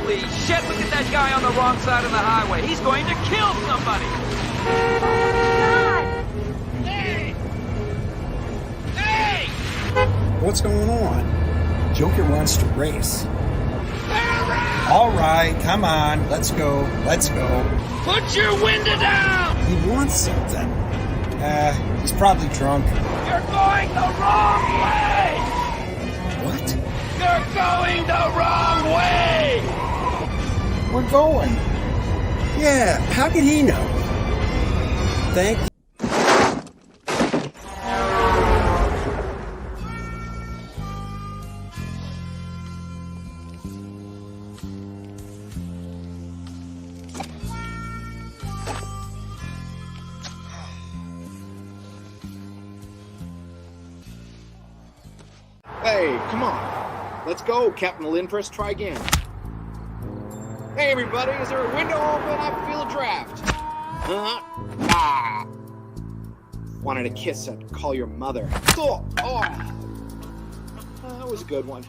Holy shit, look at that guy on the wrong side of the highway. He's going to kill somebody. God! Hey! Hey! What's going on? Joker wants to race. Hurry! All right, come on. Let's go. Let's go. Put your window down! He wants something. He's probably drunk. You're going the wrong way! What? You're going the wrong way! We're going. Yeah, how could he know? Thank you. Hey, come on. Let's go, Captain Lindfors. Try again. Hey, everybody, is there a window open? I feel a draft. Wanted a kiss and call your mother. Oh, that was a good one.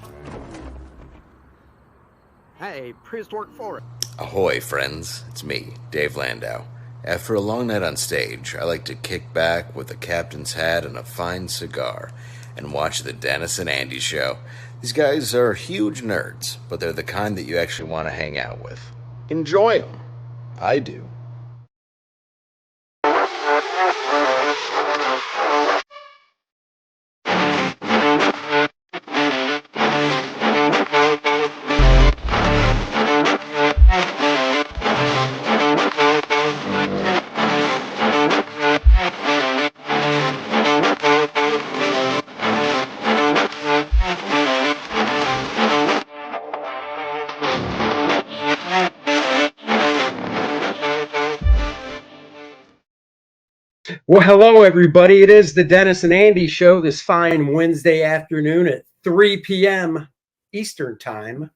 Hey, prehistoric forest. Ahoy, friends. It's me, Dave Landau. After a long night on stage, I like to kick back with a captain's hat and a fine cigar and watch the Dennis and Andy show. These guys are huge nerds, but they're the kind that you actually want to hang out with. Enjoy them. I do. Well, hello, everybody. It is the Dennis and Andy show this fine Wednesday afternoon at 3 p.m. Eastern Time.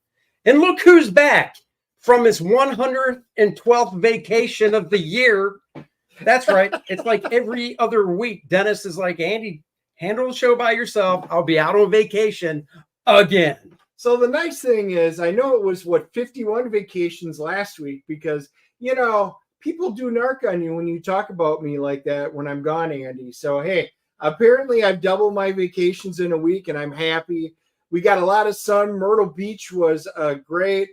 And look who's back from his 112th vacation of the year. That's right. It's like every other week. Dennis is like, Andy, handle the show by yourself. I'll be out on vacation again. So the nice thing is, I know it was, 51 vacations last week because, people do narc on you when you talk about me like that when I'm gone, Andy. So, hey, apparently I've doubled my vacations in a week, and I'm happy. We got a lot of sun. Myrtle Beach was great.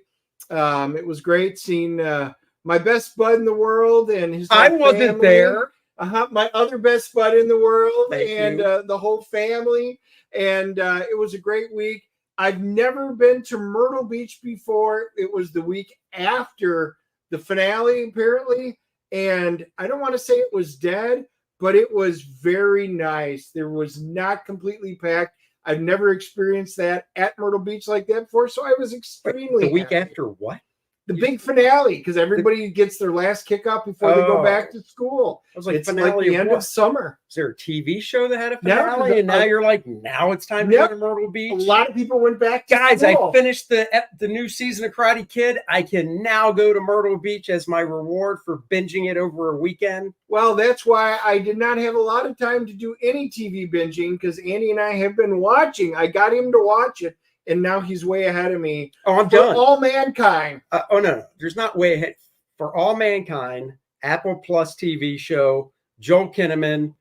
It was great seeing my best bud in the world and his I wasn't family. there. My other best bud in the world. Thank and you. The whole family. And it was a great week. I've never been to Myrtle Beach before. It was the week after the finale, apparently, and I don't want to say it was dead, but it was very nice. There was not completely packed. I've never experienced that at Myrtle Beach like that before, so I was extremely The week happy. after what? The big finale, because everybody gets their last kickoff before they go back to school. I was like, It's like finale the of end what? of summer. Is there a TV show that had a Yeah, finale? And now you're like, now it's time to Yep. go to Myrtle Beach? A lot of people went back to Guys, school. I finished the new season of Karate Kid. I can now go to Myrtle Beach as my reward for binging it over a weekend. Well, that's why I did not have a lot of time to do any TV binging, because Andy and I have been watching. I got him to watch it, and now he's way ahead of me. Oh, I'm For done. All Mankind. No. There's not way ahead. For All Mankind, Apple Plus TV show, Joel Kinnaman.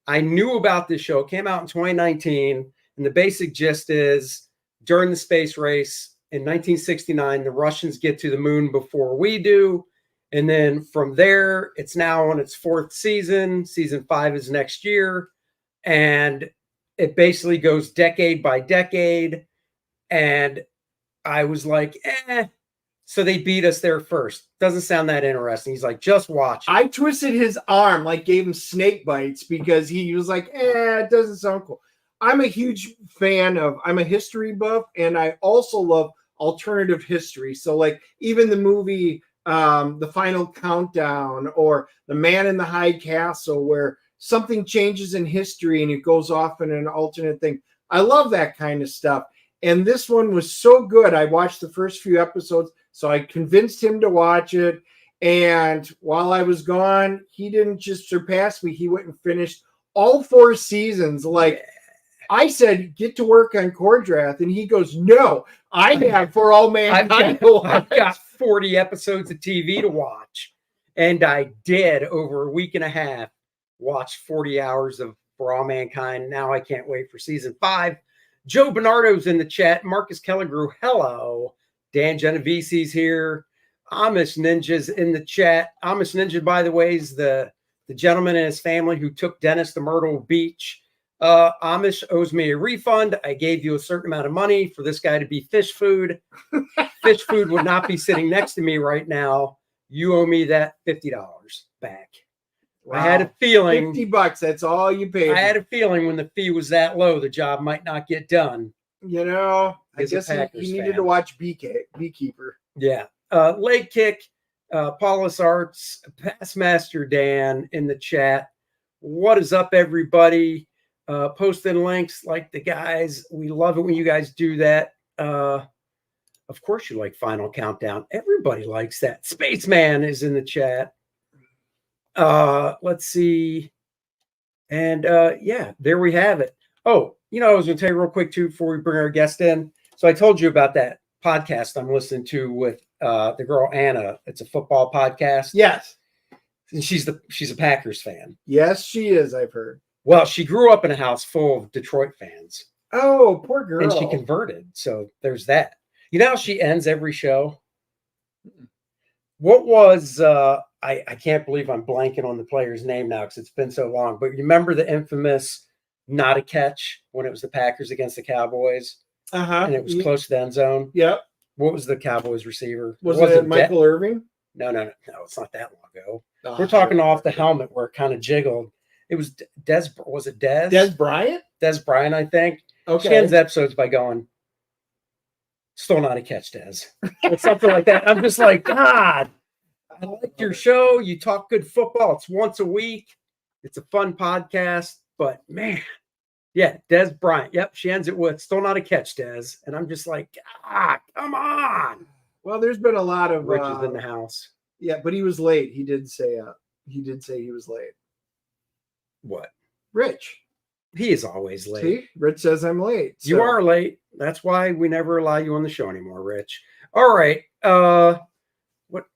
I knew about this show. It came out in 2019, and the basic gist is during the space race in 1969, the Russians get to the moon before we do. And then from there, it's now on its fourth season. Season 5 is next year. And it basically goes decade by decade. And I was like, So they beat us there first. Doesn't sound that interesting. He's like, just watch it. I twisted his arm, like gave him snake bites, because he was like, it doesn't sound cool. I'm a huge fan I'm a history buff, and I also love alternative history. So like even the movie, The Final Countdown, or The Man in the High Castle, where something changes in history and it goes off in an alternate thing. I love that kind of stuff. And this one was so good. I watched the first few episodes, so I convinced him to watch it. And while I was gone, he didn't just surpass me. He went and finished all 4 seasons. Like, I said, get to work on Kor-Drath, and he goes, no, I have For All Mankind. I've got 40 episodes of TV to watch. And I did over a week and a half watch 40 hours of For All Mankind. Now I can't wait for season 5. Joe Bernardo's in the chat. Marcus Kellegrew, hello. Dan Geneviese's here. Amish Ninja's in the chat. Amish Ninja, by the way, is the gentleman and his family who took Dennis to Myrtle Beach. Amish owes me a refund. I gave you a certain amount of money for this guy to be fish food. Fish food would not be sitting next to me right now. You owe me that $50 back. Wow. I had a feeling $50. That's all you paid. I had a feeling when the fee was that low, the job might not get done. You know, I guess he needed to watch Beekeeper. Yeah. Leg kick, Paulus Arts, Passmaster Dan in the chat. What is up, everybody? Posting links like the guys. We love it when you guys do that. Of course, you like Final Countdown. Everybody likes that. Spaceman is in the chat. Let's see. And yeah, there we have it. Oh, you know, I was going to tell you real quick, too, before we bring our guest in. So I told you about that podcast I'm listening to with the girl Anna. It's a football podcast. Yes. And she's a Packers fan. Yes, she is, I've heard. Well, she grew up in a house full of Detroit fans. Oh, poor girl. And she converted. So there's that. You know how she ends every show? What was I can't believe I'm blanking on the player's name now because it's been so long. But you remember the infamous not a catch when it was the Packers against the Cowboys? Uh-huh. And it was close to the end zone. Yep. What was the Cowboys receiver? Was it Michael Irving? No, it's not that long ago. Oh, we're talking off the helmet where it kind of jiggled. It was Des. Was it Des? Des Bryant? Des Bryant, I think. Okay. She ends episodes by going, still not a catch, Des. It's something like that. I'm just like, God, I like your show. You talk good football. It's once a week. It's a fun podcast. But, man, yeah, Des Bryant. Yep, she ends it with, still not a catch, Des. And I'm just like, come on. Well, there's been a lot of Rich is in the house. Yeah, but he was late. He did say he was late. What? Rich. He is always late. See? Rich says I'm late. So. You are late. That's why we never allow you on the show anymore, Rich. All right. What?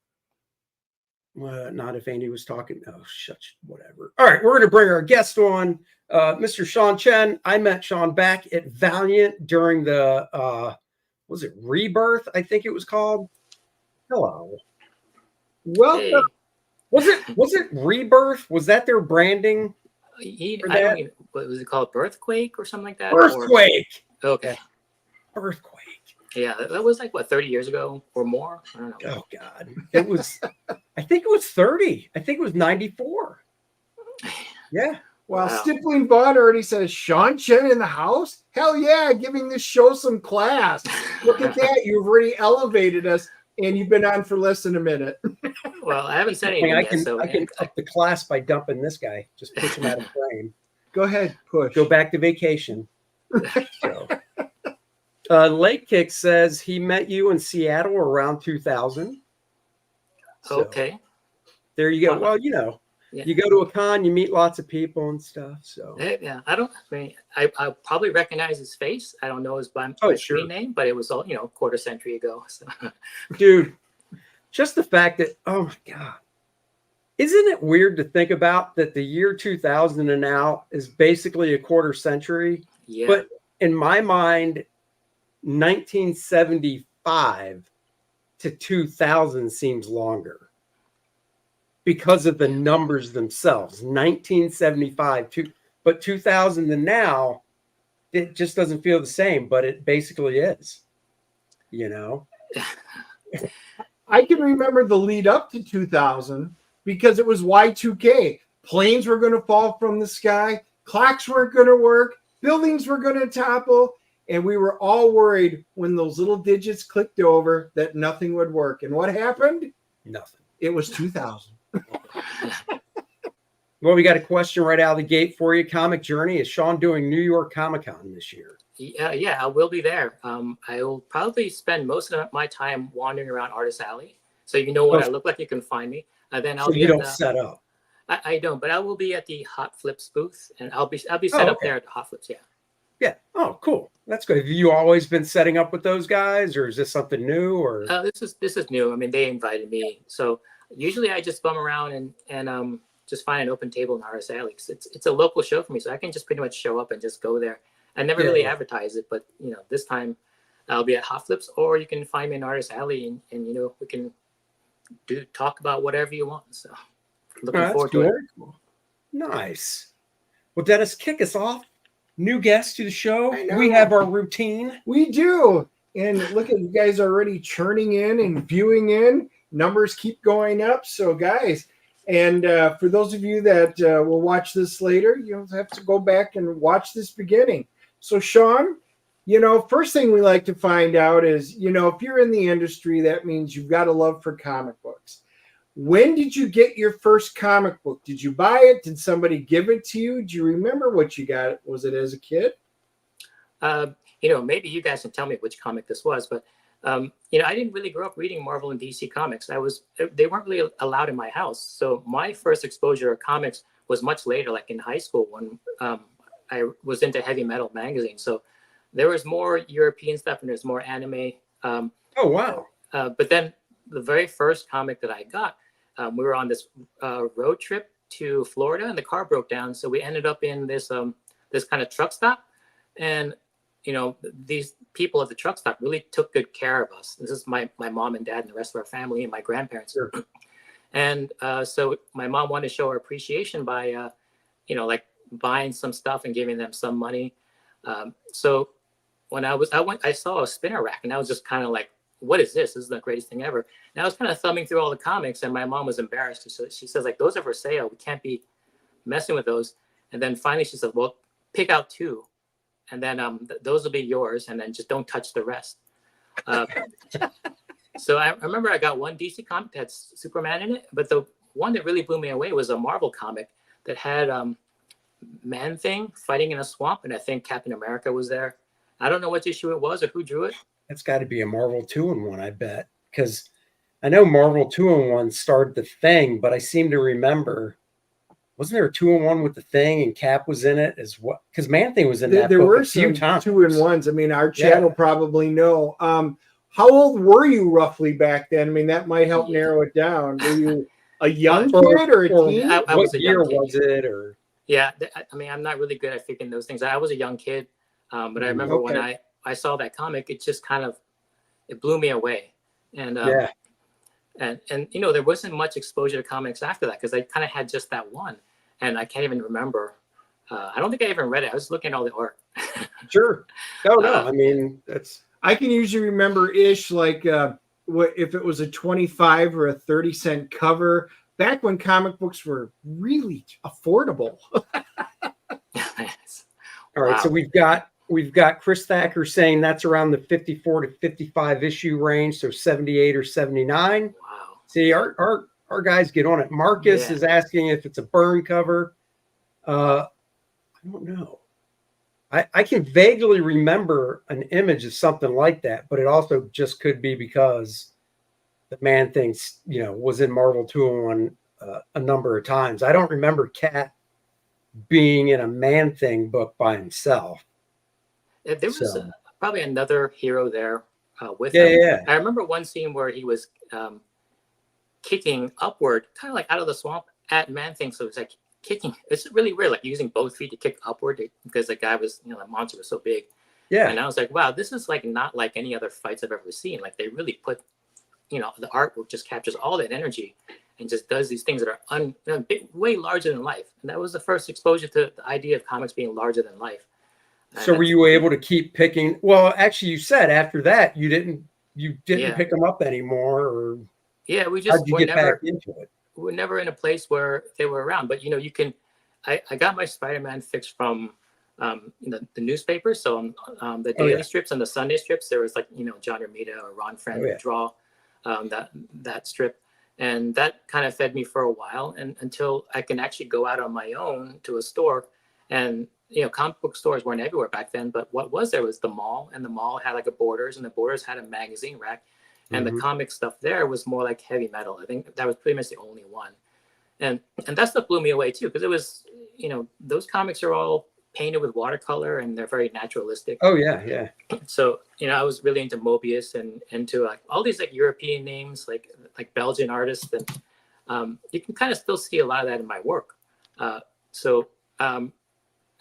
Not if Andy was talking. Oh, shush. Whatever. All right. We're going to bring our guest on, Mr. Sean Chen. I met Sean back at Valiant during the, was it Rebirth? I think it was called. Hello. Welcome. Hey. Was it Rebirth? Was that their branding? What was it called? Earthquake or something like that? Earthquake. Okay. Earthquake. Yeah, that was like, 30 years ago or more? I don't know. Oh, God. It was, I think it was 30. I think it was 94. Yeah. Wow. Stippling Bud already says, Sean Chen in the house? Hell yeah, giving this show some class. Look at that. You've already elevated us, and you've been on for less than a minute. Well, I haven't said anything I yet. can up the class by dumping this guy. Just push him out of frame. Go ahead, push. Go back to vacation. So. Lake Kick says he met you in Seattle around 2000. So, okay. There you go. Well, you know, you go to a con, you meet lots of people and stuff. So yeah, I probably recognize his face. I don't know his screen name, but it was all quarter century ago. So. Dude, just the fact that, oh my God, isn't it weird to think about that the year 2000 and now is basically a quarter century? Yeah. But in my mind, 1975 to 2000 seems longer because of the numbers themselves. 1975 but 2000 and now, it just doesn't feel the same, but it basically is, I can remember the lead up to 2000 because it was Y2K. Planes were going to fall from the sky. Clocks weren't going to work. Buildings were going to topple. And we were all worried when those little digits clicked over that nothing would work. And what happened? Nothing. It was 2000. Well, we got a question right out of the gate for you. Comic Journey. Is Sean doing New York Comic Con this year? Yeah, I will be there. I will probably spend most of my time wandering around Artist Alley. So you know what I look like, you can find me. Then I'll so be you don't set up. I don't, but I will be at the Hot Flips booth, and I'll be set up there at the Hot Flips. Yeah. Yeah. Oh, cool. That's good. Have you always been setting up with those guys, or is this something new? Or This is new. I mean, they invited me, so usually I just bum around and just find an open table in Artist Alley. 'Cause it's a local show for me, so I can just pretty much show up and just go there. I never really advertise it, but this time I'll be at Hot Flips, or you can find me in Artist Alley, and we can talk about whatever you want. So looking forward to it. Cool. Nice. Well, Dennis, kick us off. New guest to the show. We have our routine. We do. And look at you guys already churning in and viewing in. Numbers keep going up. So, guys, and for those of you that will watch this later, you'll have to go back and watch this beginning. So, Sean, first thing we like to find out is, if you're in the industry, that means you've got a love for comic books. When did you get your first comic book? Did you buy it? Did somebody give it to you? Do you remember what you got? Was it as a kid? Maybe you guys can tell me which comic this was, but I didn't really grow up reading Marvel and DC comics. They weren't really allowed in my house. So my first exposure to comics was much later, like in high school when I was into heavy metal magazines. So there was more European stuff and there's more anime. Oh, wow. But then the very first comic that I got, we were on this road trip to Florida and the car broke down. So we ended up in this kind of truck stop. And, these people at the truck stop really took good care of us. This is my mom and dad and the rest of our family and my grandparents. Sure. And so my mom wanted to show her appreciation by, like buying some stuff and giving them some money. So when I saw a spinner rack and I was just kind of like, what is this? This is the greatest thing ever. And I was kind of thumbing through all the comics and my mom was embarrassed. So she says, like, those are for sale. We can't be messing with those. And then finally she said, well, pick out 2. And then those will be yours. And then just don't touch the rest. So I remember I got one DC comic that had Superman in it. But the one that really blew me away was a Marvel comic that had Man-Thing fighting in a swamp. And I think Captain America was there. I don't know which issue it was or who drew it. It's got to be a Marvel 2-in-1, I bet. Because I know Marvel 2-in-1 started the Thing, but I seem to remember, wasn't there a 2-in-1 with the Thing and Cap was in it as well? Because Man-Thing was in that there book were a few times. 2-in-1s. I mean, our channel probably know. How old were you roughly back then? I mean, that might help narrow it down. Were you a young kid or a teen? I was a young kid. Was it? Or yeah, I mean, I'm not really good at figuring those things. I was a young kid, but I remember when I saw that comic, it just kind of blew me away. And and there wasn't much exposure to comics after that because I kind of had just that one, and I can't even remember. I don't think I even read it. I was looking at all the art. Sure. No. I mean, that's. I can usually remember like what if it was a 25 or a 30-cent cover back when comic books were really affordable. All right, so we've got Chris Thacker saying that's around the 54 to 55 issue range, so 78 or 79. Wow. See, our guys get on it. Marcus is asking if it's a burn cover. I don't know. I can vaguely remember an image of something like that, but it also just could be because the Man-Thing, was in Marvel 2-in-1 a number of times. I don't remember Cat being in a Man-Thing book by himself. There was probably another hero there with him. Yeah. I remember one scene where he was kicking upward, kind of like out of the swamp at Man-Thing. So it's like kicking. It's really weird, like using both feet to kick upward because the guy was, the monster was so big. Yeah. And I was like, wow, this is like not like any other fights I've ever seen. Like they really put, the artwork just captures all that energy and just does these things that are way larger than life. And that was the first exposure to the idea of comics being larger than life. So were you able to keep picking? Well, actually, you said after that you didn't pick them up anymore, or we just how'd you get back into it? We were never in a place where they were around. But you can. I got my Spider-Man fix from the newspapers. So the daily strips and the Sunday strips, there was like John Romita or Ron Friend would draw that strip, and that kind of fed me for a while, and until I can actually go out on my own to a store. And comic book stores weren't everywhere back then, but what was there was the mall, and the mall had like a Borders, and the Borders had a magazine rack, and the comic stuff there was more like heavy metal. I think that was pretty much the only one, and that stuff blew me away too, because it was those comics are all painted with watercolor, and they're very naturalistic. Oh yeah, yeah. So I was really into Mobius and into like all these like European names, like Belgian artists, and you can kind of still see a lot of that in my work. So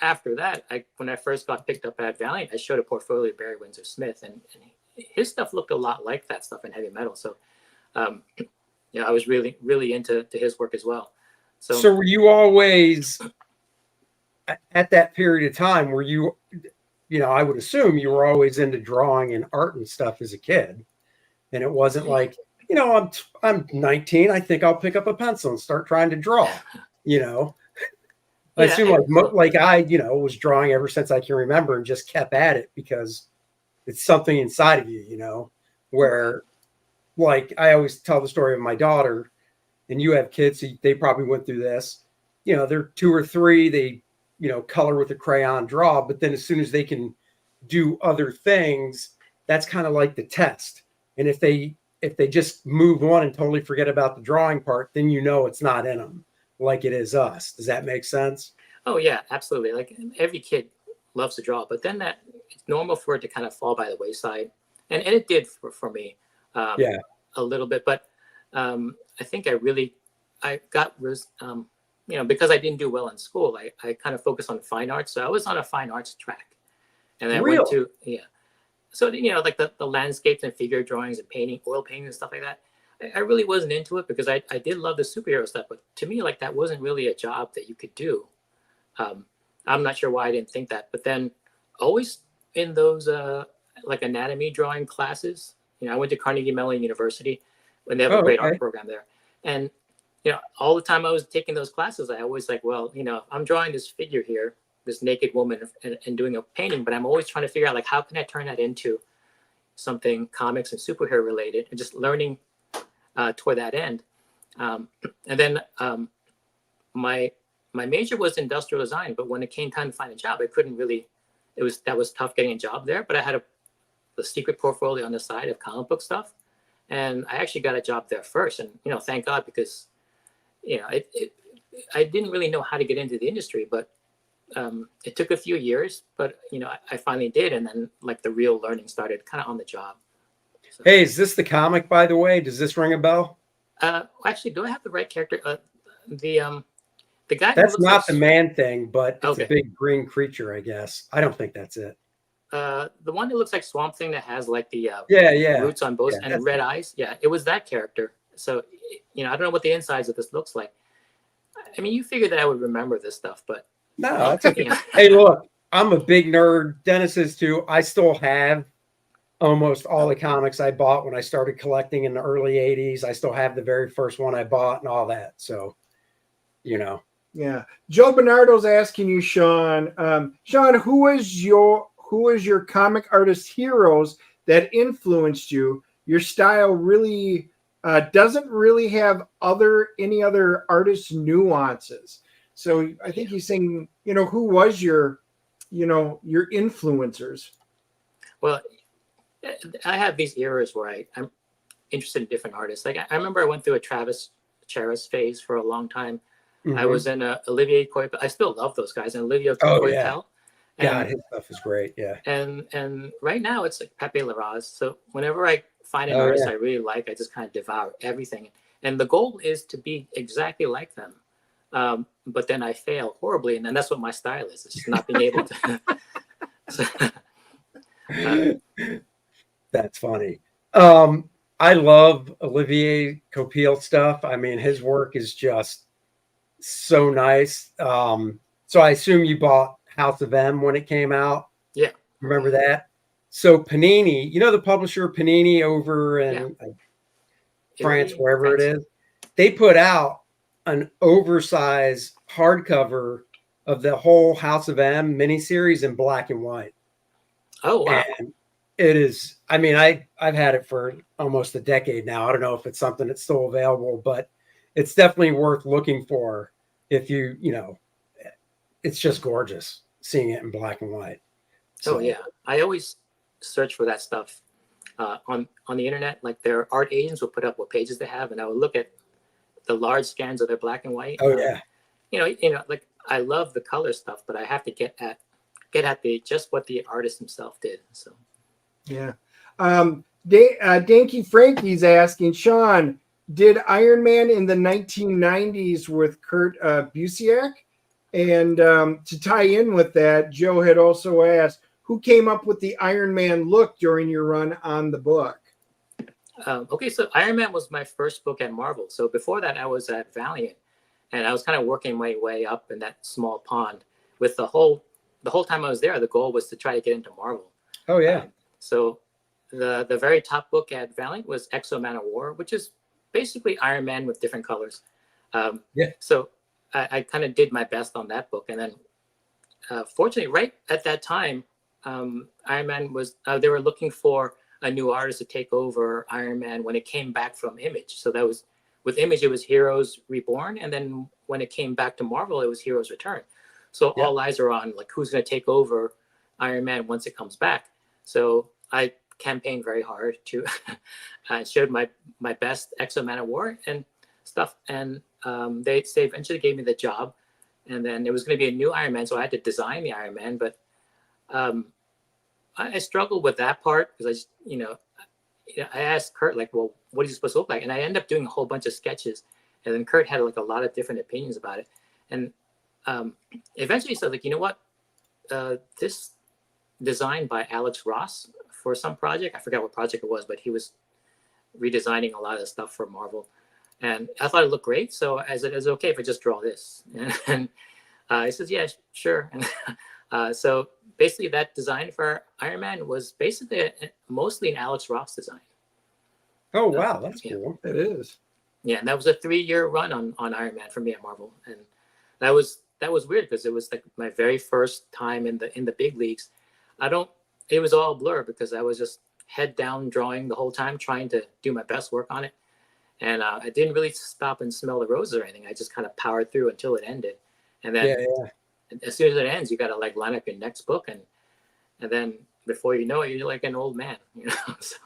after that, when I first got picked up at Valiant, I showed a portfolio of Barry Windsor Smith, and his stuff looked a lot like that stuff in heavy metal. So I was really into his work as well. So were you always at that period of time? Were you, I would assume you were always into drawing and art and stuff as a kid, and it wasn't like, I'm 19. I think I'll pick up a pencil and start trying to draw. I assume like I was drawing ever since I can remember and just kept at it because it's something inside of you, where like I always tell the story of my daughter, and you have kids, so they probably went through this. They're 2 or 3, they, color with a crayon, draw, but then as soon as they can do other things, that's kind of like the test. And if they just move on and totally forget about the drawing part, then it's not in them like it is us. Does that make sense? Oh yeah, absolutely. Like every kid loves to draw, but then it's normal for it to kind of fall by the wayside. And it did for me a little bit, but I think I got, because I didn't do well in school, I kind of focused on fine arts. So I was on a fine arts track, and I went to, so, like the landscapes and figure drawings and painting, oil painting and stuff like that. I really wasn't into it because I did love the superhero stuff, but to me, like that wasn't really a job that you could do. I'm not sure why I didn't think that, but then always in those like anatomy drawing classes, I went to Carnegie Mellon University, and they have a great art program there. And, all the time I was taking those classes, I always like, well, I'm drawing this figure here, this naked woman, and doing a painting, but I'm always trying to figure out like, how can I turn that into something comics and superhero related, and just learning toward that end. And then my major was industrial design, but when it came time to find a job, I couldn't really, that was tough getting a job there, but I had a secret portfolio on the side of comic book stuff. And I actually got a job there first. And, thank God, because, I didn't really know how to get into the industry, but it took a few years, but, I finally did. And then like the real learning started kind of on the job. So. Hey, is this the comic, by the way? Does this ring a bell? Actually, do I have the right character? The guy. That's not the man thing, but it's a big green creature, I guess. I don't think that's it. The one that looks like Swamp Thing that has like the roots on both and red eyes. Yeah, it was that character. So, I don't know what the insides of this looks like. I mean, you figured that I would remember this stuff, but no, that's okay. Hey, look, I'm a big nerd. Dennis is too. I still have almost all the comics I bought when I started collecting in the early 80s. I still have the very first one I bought and all that. So, Yeah. Joe Bernardo's asking you, Sean. Sean, who is your comic artist heroes that influenced you? Your style really doesn't really have any other artist nuances. So I think he's saying, who was your influencers? Well, I have these eras where I'm interested in different artists. Like I remember I went through a Travis Charest phase for a long time. Mm-hmm. I was in Olivier Coipel. I still love those guys. And Olivier Coipel. God, his stuff is great. Yeah. And right now it's like Pepe Larraz. So whenever I find an artist I really like, I just kind of devour everything. And the goal is to be exactly like them. But then I fail horribly. And then that's what my style is. It's just not being able to. That's funny. I love Olivier Coipel stuff. I mean, his work is just so nice. So I assume you bought House of M when it came out. Yeah. Remember that? So Panini, the publisher Panini over in France, wherever it is, they put out an oversized hardcover of the whole House of M miniseries in black and white. Oh, wow. And it is, I mean, I've had it for almost a decade now. I don't know if it's something that's still available, but it's definitely worth looking for if it's just gorgeous seeing it in black and white. So, yeah, I always search for that stuff on the internet. Like their art agents will put up what pages they have, and I would look at the large scans of their black and white. Oh, yeah. Like I love the color stuff, but I have to get at get at just what the artist himself did. So Yeah. Danky Frankie's asking, Sean, did Iron Man in the 1990s with Kurt Busiek? And to tie in with that, Joe had also asked, who came up with the Iron Man look during your run on the book? Okay, so Iron Man was my first book at Marvel. So before that, I was at Valiant, and I was kind of working my way up in that small pond. With the whole time I was there, the goal was to try to get into Marvel. Oh yeah. So the very top book at Valiant was Exo-Man of War, which is basically Iron Man with different colors. So I kind of did my best on that book, and then fortunately, right at that time, Iron Man was they were looking for a new artist to take over Iron Man when it came back from Image. So that was with Image, it was Heroes Reborn, and then when it came back to Marvel, it was Heroes Return. So all eyes are on like who's going to take over Iron Man once it comes back. So I campaigned very hard to I showed my best Exo-Man of War and stuff, and they eventually gave me the job, and then it was going to be a new Iron Man, so I had to design the Iron Man, but I struggled with that part because I asked Kurt like, well, what is he supposed to look like? And I ended up doing a whole bunch of sketches, and then Kurt had like a lot of different opinions about it, and eventually he said like, you know what, this designed by Alex Ross for some project, I forgot what project it was, but he was redesigning a lot of the stuff for Marvel, and I thought it looked great. So I said, is it okay if I just draw this? And he says, yeah, sure. And so basically that design for Iron Man was basically mostly an Alex Ross design. Oh, wow. That's cool. It is. Yeah. And that was a 3-year run on Iron Man for me at Marvel. And that was weird because it was like my very first time in the big leagues. It was all blur because I was just head down drawing the whole time, trying to do my best work on it. And I didn't really stop and smell the roses or anything. I just kind of powered through until it ended. And then as soon as it ends, you got to like line up your next book. And then before you know it, you're like an old man, you know? So.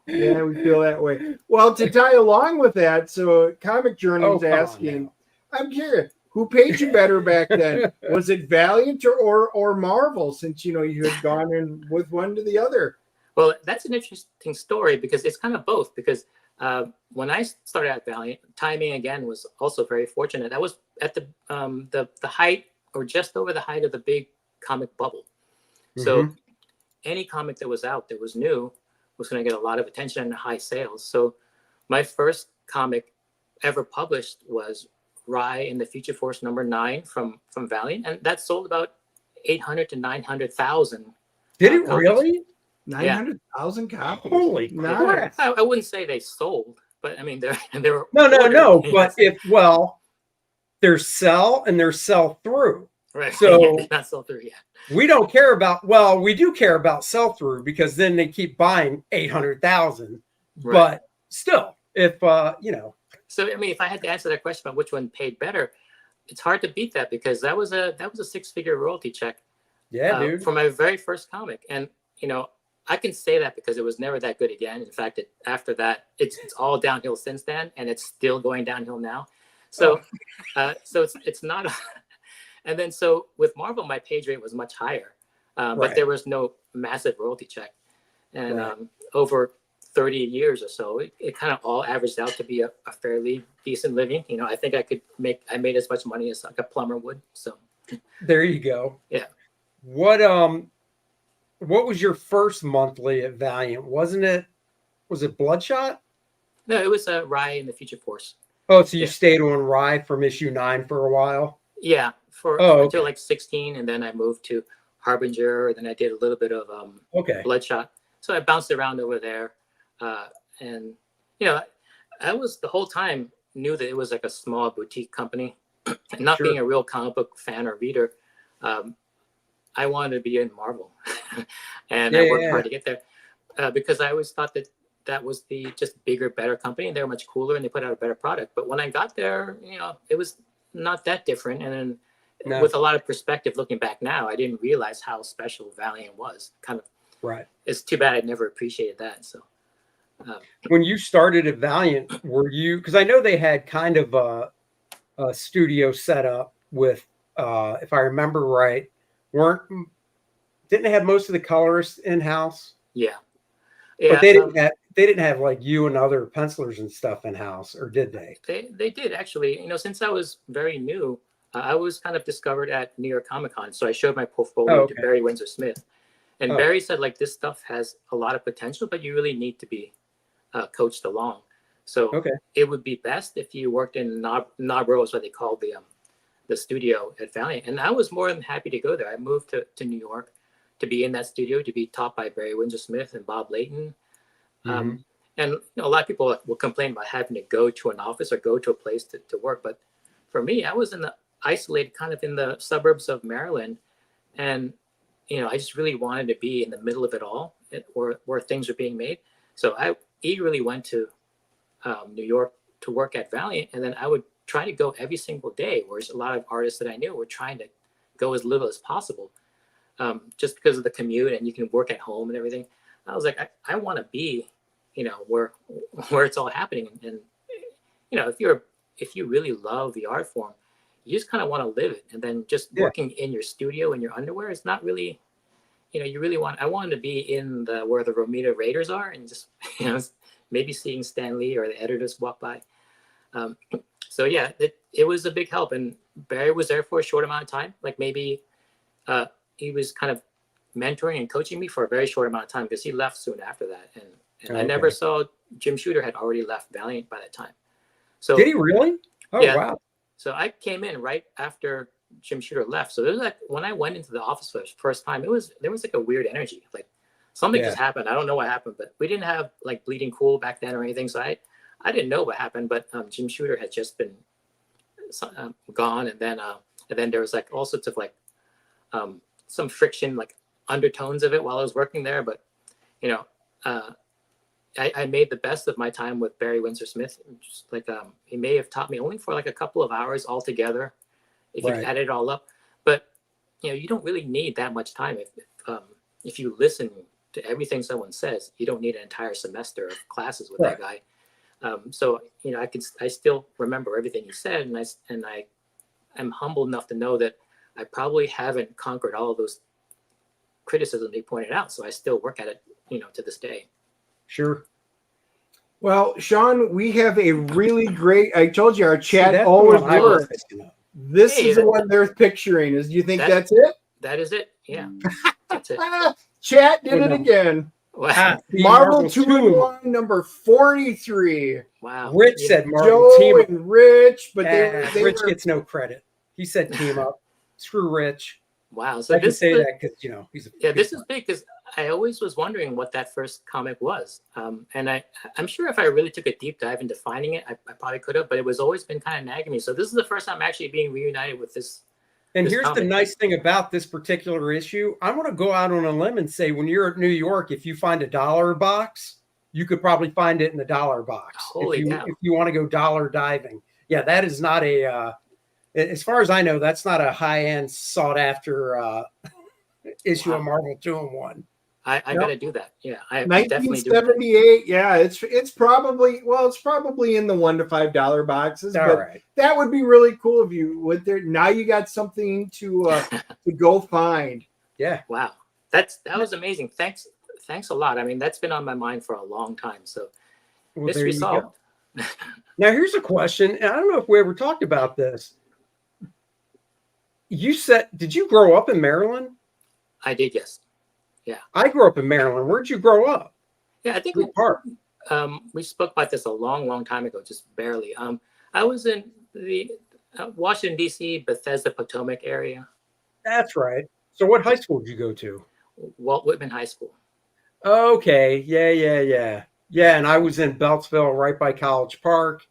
Yeah, we feel that way. Well, to tie along with that, so Comic Journal's asking, I'm curious, who paid you better back then? Was it Valiant or Marvel, since you had gone in with one to the other? Well, that's an interesting story because it's kind of both. Because when I started at Valiant, timing again was also very fortunate. I was at the height or just over the height of the big comic bubble. Mm-hmm. So any comic that was out that was new was going to get a lot of attention and high sales. So my first comic ever published was Rye in the Future Force #9 from Valiant, and that sold about 800 to 900,000. Did it really? 900,000 copies. Holy crap! I wouldn't say they sold, but I mean they were no. But there's sell and there's sell through. Right. So not sell through yet. We don't care about. Well, we do care about sell through because then they keep buying 800,000. Right. But still, if So I mean, if I had to answer that question about which one paid better, it's hard to beat that because that was a 6-figure royalty check. Yeah, dude. For my very first comic, and I can say that because it was never that good again. In fact, after that, it's all downhill since then, and it's still going downhill now. So, so it's not. And then so with Marvel, my page rate was much higher, but there was no massive royalty check, and over 30 years or so, it kind of all averaged out to be a fairly decent living. I think I made as much money as like a plumber would. So there you go. Yeah. What was your first monthly at Valiant? Was it Bloodshot? No, it was Rye in the Future Force. Oh, so you stayed on Rye from issue 9 for a while? Yeah, until like 16, and then I moved to Harbinger, and then I did a little bit of Bloodshot. So I bounced around over there, and I was the whole time knew that it was like a small boutique company, and not being a real comic book fan or reader. I wanted to be in Marvel, and I worked hard to get there because I always thought that was the just bigger, better company, and they were much cooler and they put out a better product. But when I got there, it was not that different. And then with a lot of perspective looking back now, I didn't realize how special Valiant was. Kind of It's too bad I never appreciated that. So when you started at Valiant, were you, because I know they had kind of a studio set up with if I remember right, didn't have most of the colorists in house. Yeah. But they didn't have like you and other pencilers and stuff in house, or did they? They did actually. Since I was very new, I was kind of discovered at New York Comic Con, so I showed my portfolio to Barry Windsor Smith, and Barry said like this stuff has a lot of potential, but you really need to be coached along. So it would be best if you worked in Knob Row, is what they called the studio at Valiant, and I was more than happy to go there. I moved to New York to be in that studio, to be taught by Barry Windsor Smith and Bob Layton. And a lot of people will complain about having to go to an office or go to a place to work. But for me, I was isolated kind of in the suburbs of Maryland. And, I just really wanted to be in the middle of it all, where things were being made. So I eagerly went to New York to work at Valiant. And then I would try to go every single day, whereas a lot of artists that I knew were trying to go as little as possible, just because of the commute and you can work at home and everything. I was like, I want to be, where it's all happening. And, if you really love the art form, you just kind of want to live it. And then just working in your studio in your underwear is not really, I wanted to be in where the Romita Raiders are, and just, maybe seeing Stan Lee or the editors walk by. So yeah, it was a big help. And Barry was there for a short amount of time. Like maybe he was kind of mentoring and coaching me for a very short amount of time, because he left soon after that. And I never saw Jim Shooter had already left Valiant by that time. So did he really? Oh, yeah. Wow. So I came in right after Jim Shooter left. So there was like, when I went into the office for the first time, there was like a weird energy. Like something just happened. I don't know what happened, but we didn't have like Bleeding Cool back then or anything. So I didn't know what happened, but Jim Shooter had just been gone. And then there was like all sorts of like some friction, like undertones of it while I was working there. But, I made the best of my time with Barry Windsor Smith. Just like he may have taught me only for like a couple of hours altogether, if you add it all up. But you don't really need that much time. If you listen to everything someone says, you don't need an entire semester of classes with that guy. So I still remember everything he said, and I'm humble enough to know that I probably haven't conquered all of those criticisms he pointed out. So I still work at it, to this day. Sure. Well, Sean, we have a really great. I told you our chat always works. This is the one they're picturing. Do you think that's it? That is it. Yeah, that's it. Chat did it again. Wow. Marvel 2-in-1 number 43. Wow. Rich said Marvel Joe team up. and Rich, but Rich gets no credit. He said team up. Screw Rich. Wow. So I can say that because he's this is big, because I always was wondering what that first comic was, and I'm sure if I really took a deep dive into finding it, I probably could have, but it was always been kind of nagging me. So this is the first time actually being reunited with this. And this here's comic. the nice thing about this particular issue. I'm going to go out on a limb and say, when you're at New York, if you find a dollar box, you could probably find it in the dollar box. Holy cow. If you want to go dollar diving. Yeah, that is not as far as I know, that's not a high-end sought-after issue of Marvel 2-in-1. I got to do that. Yeah, I 1978. Yeah, it's probably in the $1 to $5 boxes. But that would be really cool if you would there. Now you got something to go find. Yeah. Wow, that was amazing. Thanks a lot. I mean, that's been on my mind for a long time. So mystery solved. Now here's a question. And I don't know if we ever talked about this. Did you grow up in Maryland? I did, yes. Yeah. I grew up in Maryland. Where'd you grow up? Yeah, I think we spoke about this a long, long time ago, just barely. I was in the Washington, D.C., Bethesda, Potomac area. That's right. So what high school did you go to? Walt Whitman High School. Okay. Yeah. Yeah, and I was in Beltsville, right by College Park,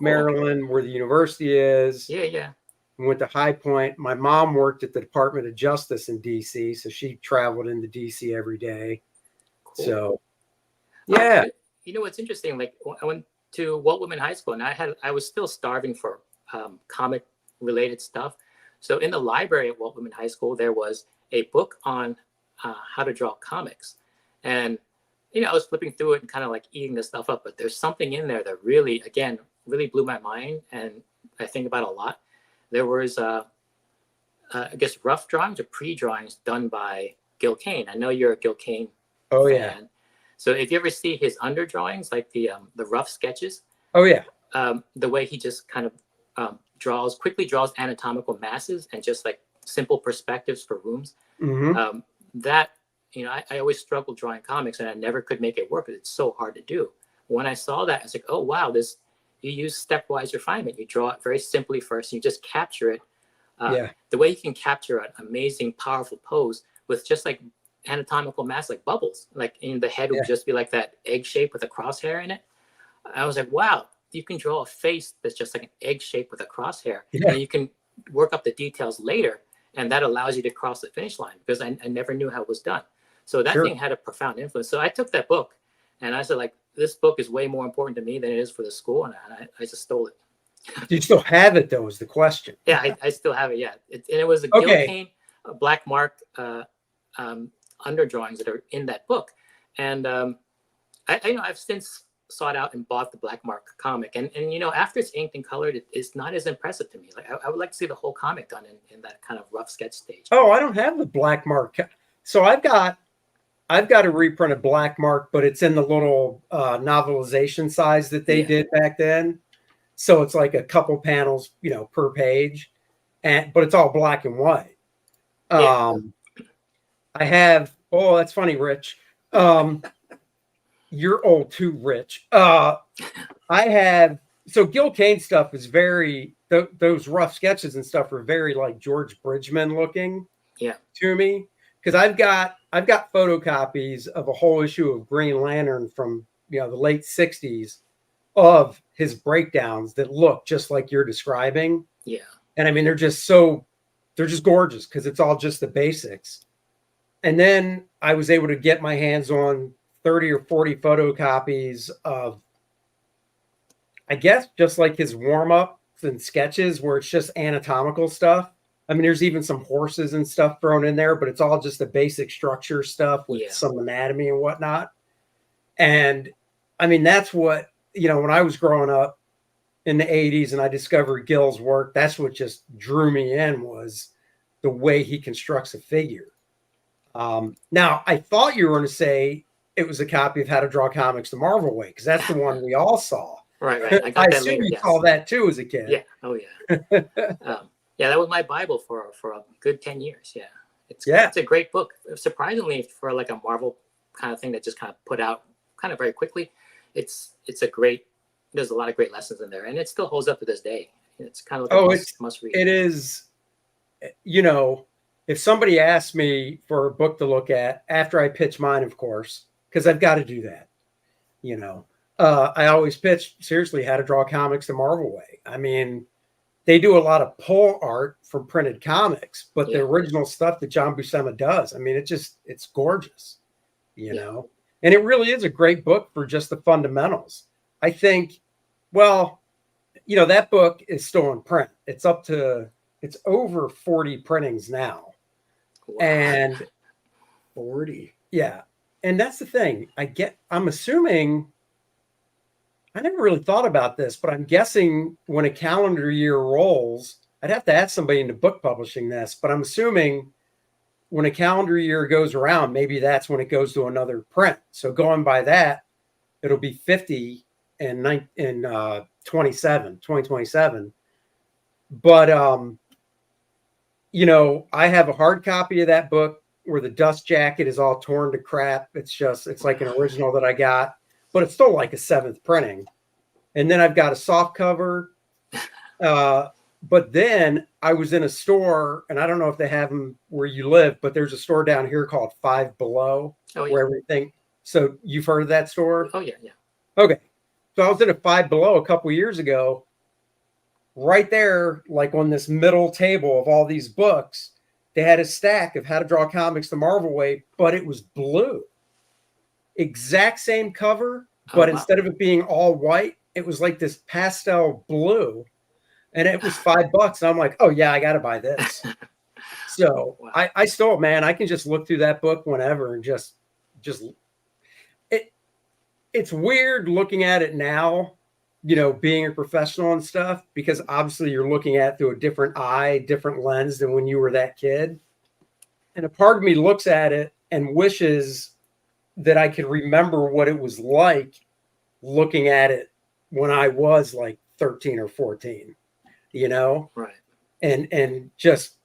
Maryland, where the university is. Yeah. Went to High Point. My mom worked at the Department of Justice in D.C., so she traveled into D.C. every day. Cool. So, yeah. What's interesting? Like, I went to Walt Whitman High School, and I was still starving for comic-related stuff. So, in the library at Walt Whitman High School, there was a book on how to draw comics, and I was flipping through it and kind of like eating the stuff up. But there's something in there that really blew my mind, and I think about a lot. There was I guess, rough drawings or pre-drawings done by Gil Kane. I know you're a Gil Kane Oh fan. yeah. So if you ever see his under drawings, like the rough sketches, Oh yeah. the way he just kind of quickly draws anatomical masses and just like simple perspectives for rooms. Mm-hmm. That, I always struggled drawing comics and I never could make it work because it's so hard to do. When I saw that, I was like, oh wow, you use stepwise refinement. You draw it very simply first. You just capture it. The way you can capture an amazing, powerful pose with just like anatomical mass, like bubbles, like in the head would just be like that egg shape with a crosshair in it. I was like, wow, you can draw a face that's just like an egg shape with a crosshair, and you can work up the details later, and that allows you to cross the finish line because I never knew how it was done. So that thing had a profound influence. So I took that book and I said, like, this book is way more important to me than it is for the school, and I just stole it. Do you still have it though? Is the question? Yeah, I still have it. Yeah, and it was a Gil Kane black mark underdrawings that are in that book, and I've since sought out and bought the black mark comic, and after it's inked and colored, it's not as impressive to me. Like I would like to see the whole comic done in that kind of rough sketch stage. Oh, I don't have the black mark. So I've got a reprint of black mark, but it's in the little novelization size that they did back then. So it's like a couple panels, per page, but it's all black and white. I have. Oh, that's funny, Rich. You're old too, Rich. I have. So Gil Kane stuff is very. Those rough sketches and stuff are very like George Bridgman looking. Yeah. To me, because I've got photocopies of a whole issue of Green Lantern from the late '60s of his breakdowns that look just like you're describing. Yeah. And I mean, they're just gorgeous because it's all just the basics. And then I was able to get my hands on 30 or 40 photocopies of, I guess, just like his warm-ups and sketches where it's just anatomical stuff. I mean, there's even some horses and stuff thrown in there, but it's all just the basic structure stuff with some anatomy and whatnot. And I mean, that's what, when I was growing up in the 80s and I discovered Gil's work, that's what just drew me in, was the way he constructs a figure. Now, I thought you were going to say it was a copy of How to Draw Comics the Marvel Way, because that's the one we all saw. Right. I assume you saw that too as a kid. Yeah. Oh, yeah. Yeah, that was my Bible for a good 10 years. Yeah. It's a great book. Surprisingly, for like a Marvel kind of thing that just kind of put out kind of very quickly, there's a lot of great lessons in there, and it still holds up to this day. It's kind of like a must read. It is, if somebody asks me for a book to look at after I pitch mine, of course, because I've got to do that, I always pitch, seriously, How to Draw Comics the Marvel Way. I mean, they do a lot of pull art from printed comics, but the original stuff that John Buscema does, I mean, it's gorgeous, know, and it really is a great book for just the fundamentals. I think, that book is still in print. It's over 40 printings now. Wow. And 40. Yeah. And that's the thing. I'm assuming, I never really thought about this, but I'm guessing when a calendar year rolls, I'd have to ask somebody into book publishing this, but I'm assuming when a calendar year goes around, maybe that's when it goes to another print. So going by that, it'll be 50 in 2027. But, I have a hard copy of that book where the dust jacket is all torn to crap. It's like an original that I got, but it's still like a 7th printing. And then I've got a soft cover. But then I was in a store, and I don't know if they have them where you live, but there's a store down here called Five Below, where everything. So you've heard of that store? Oh, yeah. Okay. So I was in a Five Below a couple years ago. Right there, like on this middle table of all these books, they had a stack of How to Draw Comics the Marvel Way, but it was blue. Exact same cover, but instead of it being all white, it was like this pastel blue, and it was $5. And I'm like, oh yeah, I got to buy this. So I still, man, I can just look through that book whenever and just it's weird looking at it now being a professional and stuff, because obviously you're looking at it through a different eye, different lens than when you were that kid. And a part of me looks at it and wishes that I could remember what it was like looking at it when I was like 13 or 14, Right. And just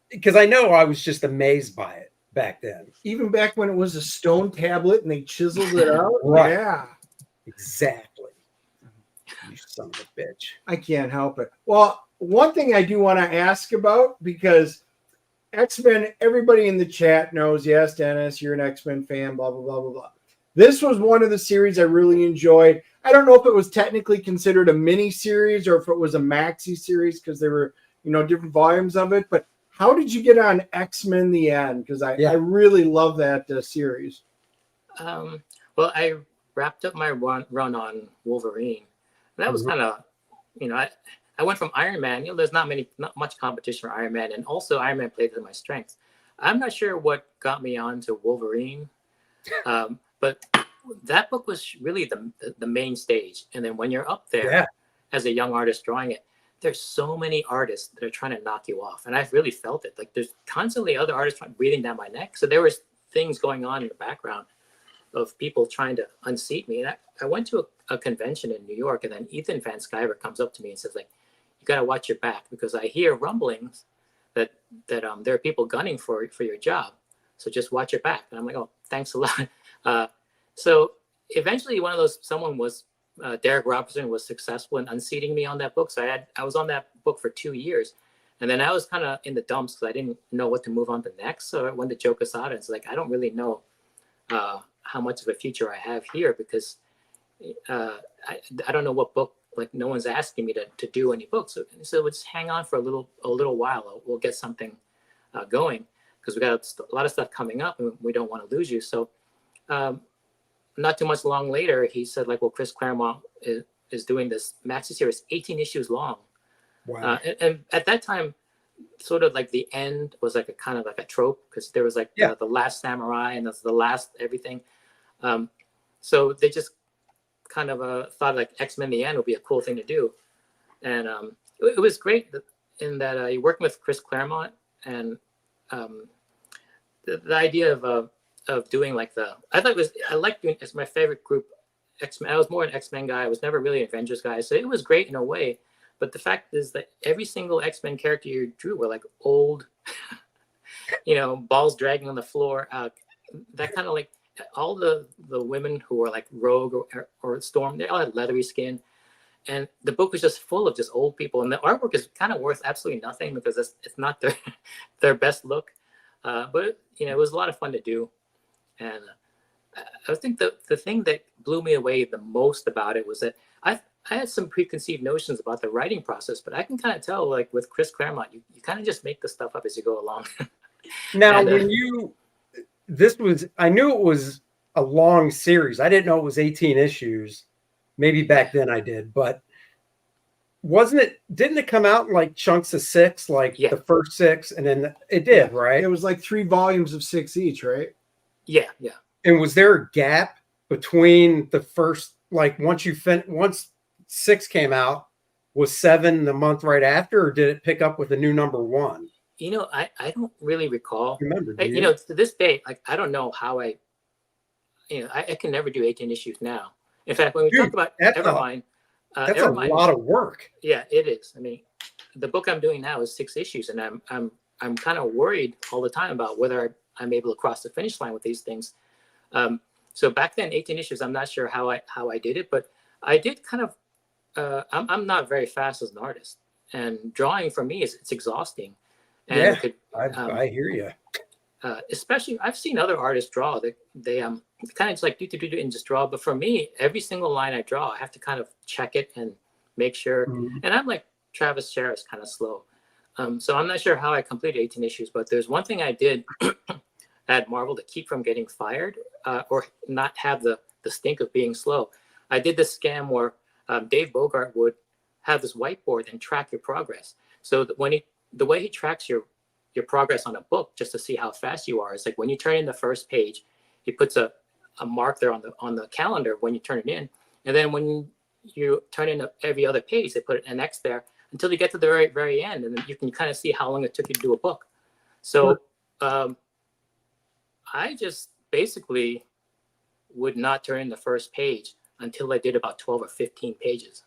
because I know I was just amazed by it back then. Even back when it was a stone tablet and they chiseled it out. Right. Yeah. Exactly. You son of a bitch. I can't help it. Well, one thing I do want to ask about, because X-Men, everybody in the chat knows, yes, Dennis, you're an X-Men fan, blah, blah, blah, blah, blah. This was one of the series I really enjoyed. I don't know if it was technically considered a mini series or if it was a maxi series, because there were, different volumes of it. But how did you get on X-Men the End? Because I really love that series. Well, I wrapped up my run on Wolverine. That was kind of, I went from Iron Man. There's not much competition for Iron Man, and also Iron Man played to my strengths. I'm not sure what got me on to Wolverine, but that book was really the main stage. And then when you're up there as a young artist drawing it, there's so many artists that are trying to knock you off, and I've really felt it. Like there's constantly other artists breathing down my neck. So there was things going on in the background of people trying to unseat me. And I went to a convention in New York, and then Ethan Van Sciver comes up to me and says, like, you got to watch your back, because I hear rumblings that there are people gunning for your job. So just watch your back. And I'm like, oh, thanks a lot. So eventually someone was, Derek Robertson was successful in unseating me on that book. So I was on that book for 2 years. And then I was kind of in the dumps because I didn't know what to move on to next. So I went to Joe Quesada, and it's like, I don't really know how much of a future I have here, because I don't know what book, like no one's asking me to do any books. So we'll just hang on for a little while. We'll get something going, because we got a lot of stuff coming up and we don't want to lose you. So not too much long later, he said, like, well, Chris Claremont is doing this maxi series, 18 issues long. Wow. And at that time, sort of like the end was like a kind of like a trope, because there was like the last samurai and that's the last everything. So they just kind of thought like X-Men the End would be a cool thing to do. And it was great in that you're working with Chris Claremont, and the idea of doing like I liked doing, it's my favorite group, X-Men. I was more an X-Men guy. I was never really an Avengers guy. So it was great in a way. But the fact is that every single X-Men character you drew were like old, balls dragging on the floor. That kind of like all the women who were like Rogue or Storm, they all had leathery skin. And the book was just full of just old people. And the artwork is kind of worth absolutely nothing, because it's not their best look. But, it was a lot of fun to do. And I think the thing that blew me away the most about it was that I had some preconceived notions about the writing process, but I can kind of tell, like with Chris Claremont, you kind of just make the stuff up as you go along. Now, and, I knew it was a long series. I didn't know it was 18 issues. Maybe back then I did, but didn't it come out in like chunks of 6, like the first 6, and then it did, right? It was like 3 volumes of 6 each, right? Yeah. And was there a gap between the first, like once 6 came out, was 7 the month right after, or did it pick up with a new number 1? I don't really recall. Remember, to this day, like I don't know how I can never do 18 issues now. In fact, when we talk about Evermind, that's a lot of work. Yeah, it is. I mean, the book I'm doing now is 6 issues, and I'm kind of worried all the time about whether I'm able to cross the finish line with these things. So back then, 18 issues, I'm not sure how I did it, but I did kind of. I'm not very fast as an artist, and drawing for me it's exhausting. And I hear you. Especially, I've seen other artists draw. They kind of just like do and just draw. But for me, every single line I draw, I have to kind of check it and make sure. Mm-hmm. And I'm like Travis Sherritt, kind of slow. So I'm not sure how I completed 18 issues. But there's one thing I did at Marvel to keep from getting fired or not have the stink of being slow. I did this scam where Dave Bogart would have this whiteboard and track your progress. So that the way he tracks your progress on a book, just to see how fast you are, is like when you turn in the first page, he puts a mark there on the calendar when you turn it in, and then when you turn in every other page. They put an X there until you get to the very, very end, and then you can kind of see how long it took you to do a book. So I just basically would not turn in the first page until I did about 12 or 15 pages.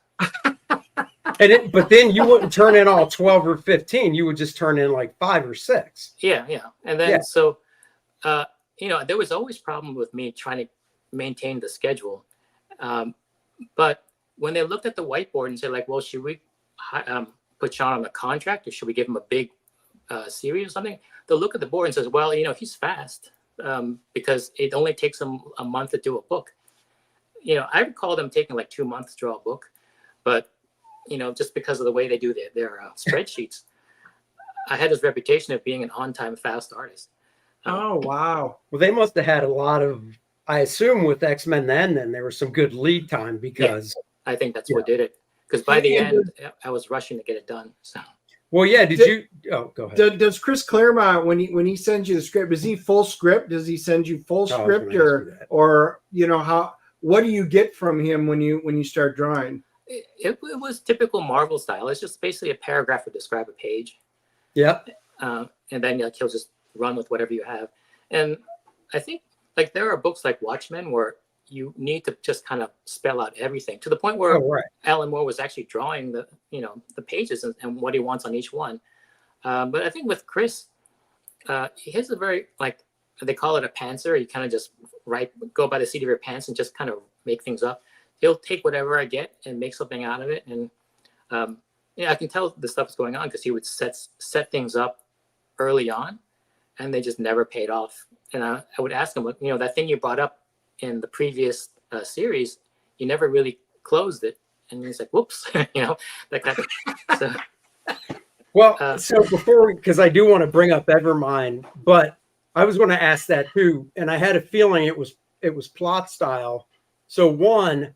But then you wouldn't turn in all 12 or 15. You would just turn in like 5 or 6. Yeah. And then, so, there was always problem with me trying to maintain the schedule. But when they looked at the whiteboard and said like, well, should we put Sean on a contract, or should we give him a big series or something? They'll look at the board and says, well, he's fast because it only takes him a month to do a book. I recall them taking like 2 months to draw a book, but just because of the way they do their spreadsheets, I had this reputation of being an on-time, fast artist. Oh, wow. Well, they must have had a lot of, I assume with X-Men then there was some good lead time because. Yeah, I think that's what did it. Because by the end, I was rushing to get it done. So. Well, yeah. Go ahead. Does Chris Claremont, when he sends you the script, is he full script? Does he send you full script, or what do you get from him when you start drawing? It was typical Marvel style. It's just basically a paragraph to describe a page. Yeah. And then he'll just run with whatever you have. And I think like there are books like Watchmen where you need to just kind of spell out everything to the point where Alan Moore was actually drawing the pages and what he wants on each one. But I think with Chris, he has a very, like, they call it a pantser. You kind of just go by the seat of your pants and just kind of make things up. He'll take whatever I get and make something out of it. And I can tell the stuff is going on because he would set things up early on, and they just never paid off. And I would ask him, that thing you brought up in the previous series, you never really closed it. And he's like, whoops, that kind of. So, well, so before, because I do want to bring up Evermind, but I was going to ask that too, and I had a feeling it was plot style. So one,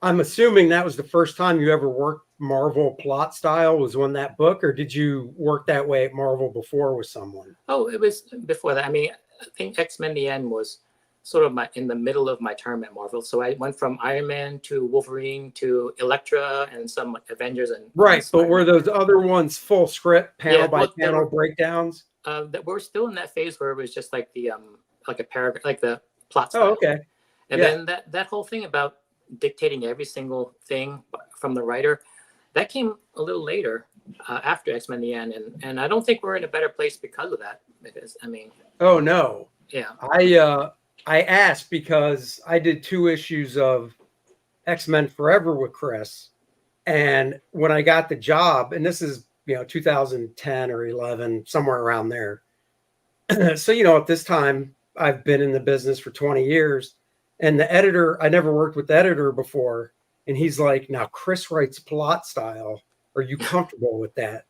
I'm assuming that was the first time you ever worked Marvel plot style was on that book, or did you work that way at Marvel before with someone? Oh, it was before that. I mean, I think X-Men The End was sort of in the middle of my term at Marvel. So I went from Iron Man to Wolverine to Elektra and some Avengers and right. But were those other ones full script, panel by panel breakdowns? That we're still in that phase where it was just like the like a paragraph, like the plot style. Oh, okay. And then that whole thing about dictating every single thing from the writer, that came a little later after X-Men The End, and I don't think we're in a better place because of that. Because I mean, oh no, yeah, I asked because I did 2 issues of X-Men Forever with Chris, and when I got the job, and this is 2010 or 11, somewhere around there. So at this time I've been in the business for 20 years. And the editor, I never worked with the editor before. And he's like, now Chris writes plot style. Are you comfortable with that?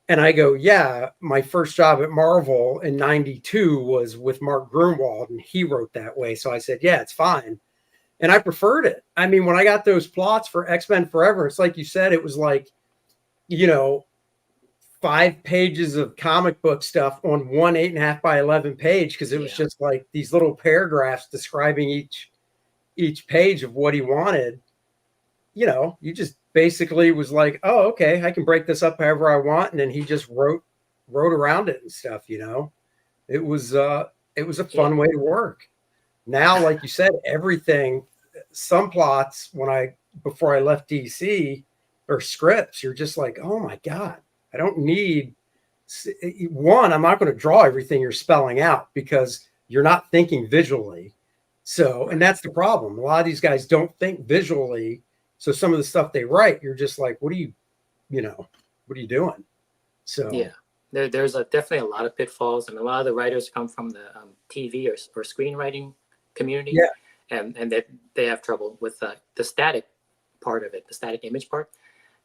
And I go, yeah, my first job at Marvel in 92 was with Mark Grunwald, and he wrote that way. So I said, yeah, it's fine. And I preferred it. I mean, when I got those plots for X-Men Forever, it's like you said, it was like, 5 pages of comic book stuff on one 8.5 by 11 page, because it was just like these little paragraphs describing each page of what he wanted. You just basically was like, oh, okay, I can break this up however I want, and then he just wrote around it and stuff. It was a fun way to work. Now, like you said, everything, some plots before I left DC or scripts, you're just like, oh my God. I don't need one. I'm not going to draw everything you're spelling out because you're not thinking visually. So, and that's the problem. A lot of these guys don't think visually. So some of the stuff they write, you're just like, what are you doing? So yeah, there's definitely a lot of pitfalls. I mean, a lot of the writers come from the TV or screenwriting community. Yeah. And they have trouble with the static part of it, the static image part.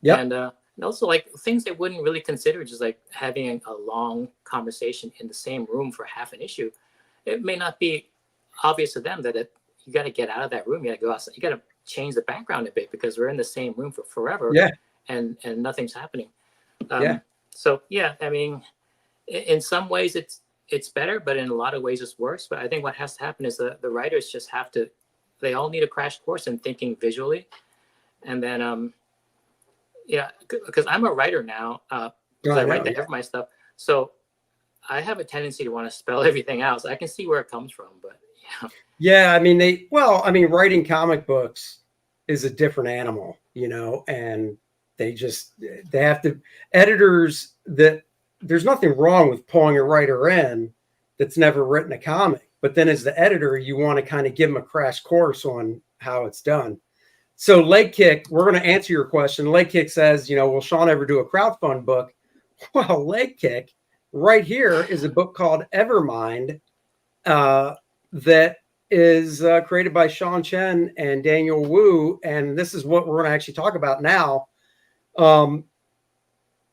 Yeah. And also, like, things they wouldn't really consider, just like having a long conversation in the same room for half an issue. It may not be obvious to them that you got to get out of that room. You got to go outside. You got to change the background a bit because we're in the same room for forever. Yeah. And nothing's happening. So yeah, I mean, in some ways it's better, but in a lot of ways it's worse. But I think what has to happen is the writers just they all need a crash course in thinking visually. And then yeah, because I'm a writer now, because I write every my stuff. So I have a tendency to want to spell everything out. So I can see where it comes from, but yeah. Yeah, I mean, writing comic books is a different animal, and they have to editors that there's nothing wrong with pulling a writer in that's never written a comic, but then as the editor, you want to kind of give them a crash course on how it's done. So Leg Kick, we're going to answer your question. Leg Kick says, will Sean ever do a crowdfund book? Well, Leg Kick, right here is a book called Evermind that is created by Sean Chen and Daniel Wu. And this is what we're going to actually talk about now.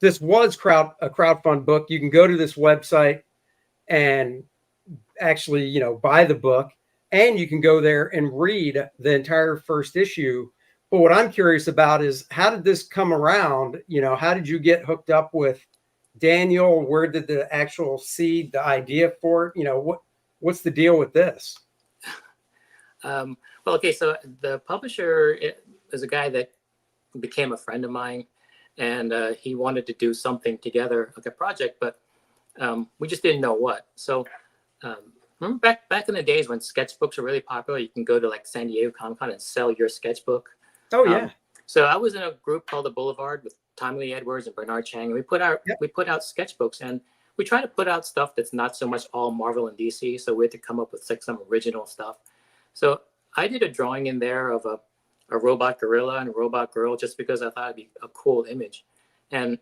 This was a crowdfund book. You can go to this website and actually, buy the book, and you can go there and read the entire first issue. But what I'm curious about is, how did this come around? How did you get hooked up with Daniel? Where did the actual seed, the idea for it? What's the deal with this? Well, okay, so the publisher is a guy that became a friend of mine, and he wanted to do something together, like a project, but we just didn't know what. So remember back in the days when sketchbooks were really popular, you can go to like San Diego Comic-Con and sell your sketchbook. Oh yeah. So I was in a group called the Boulevard with Tommy Lee Edwards and Bernard Chang, and we put out sketchbooks, and we try to put out stuff that's not so much all Marvel and DC. So we had to come up with like some original stuff. So I did a drawing in there of a robot gorilla and a robot girl, just because I thought it'd be a cool image, and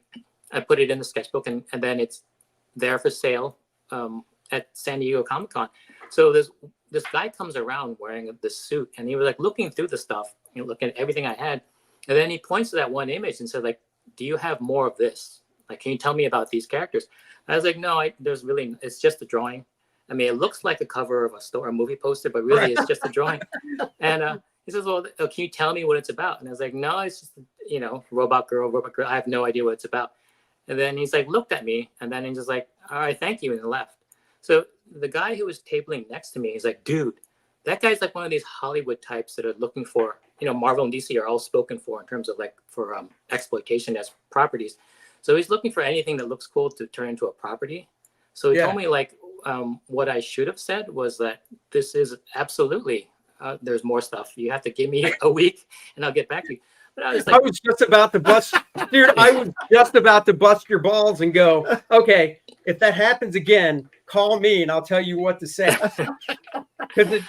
I put it in the sketchbook, and then it's there for sale at San Diego Comic-Con. So this guy comes around wearing this suit, and he was like looking through the stuff, looking at everything I had, and then he points to that one image and said, like, "Do you have more of this? Like, can you tell me about these characters?" And I was like, "No, it's just a drawing. I mean, it looks like a cover of a movie poster, but really it's just a drawing." And he says, "Well, can you tell me what it's about?" And I was like, "No, it's just, robot girl. I have no idea what it's about." And then he's like, looked at me, and then he's just like, "All right, thank you," and left. So the guy who was tabling next to me, he's like, "Dude, that guy's like one of these Hollywood types that are looking for, Marvel and DC are all spoken for in terms of like for exploitation as properties. So he's looking for anything that looks cool to turn into a property." So he told me like what I should have said was that this is absolutely, there's more stuff. You have to give me a week and I'll get back to you. But I was like, I was just about to bust, dude. I was just about to bust your balls and go, okay, if that happens again, call me and I'll tell you what to say. Because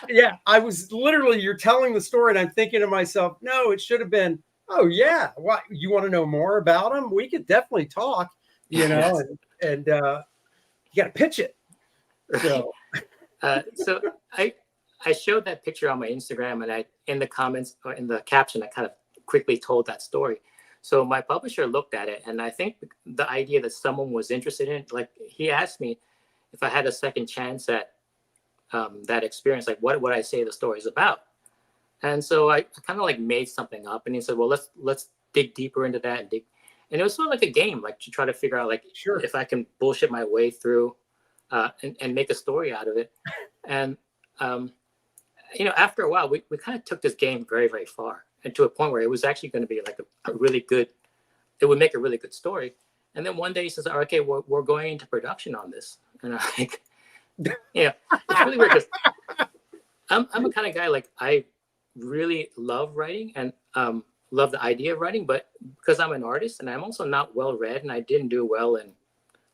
I was literally, you're telling the story and I'm thinking to myself, no, it should have been, oh yeah, what, you want to know more about him? We could definitely talk, Yes. and you got to pitch it. So, so I showed that picture on my Instagram, and in the comments or in the caption, I kind of quickly told that story. So my publisher looked at it, and I think the idea that someone was interested in it, like he asked me if I had a second chance at that experience, like what would I say the story is about? And so I kind of like made something up, and he said, "Well, let's dig deeper into that and it was sort of like a game, like to try to figure out like if I can bullshit my way through and make a story out of it. And after a while, we kind of took this game very, very far, and to a point where it was actually going to be like a really good, it would make a really good story. And then one day he says, "Okay, we're going into production on this." And I'm like, it's really weird because I'm a kind of guy, like I really love writing and love the idea of writing, but because I'm an artist and I'm also not well read and I didn't do well in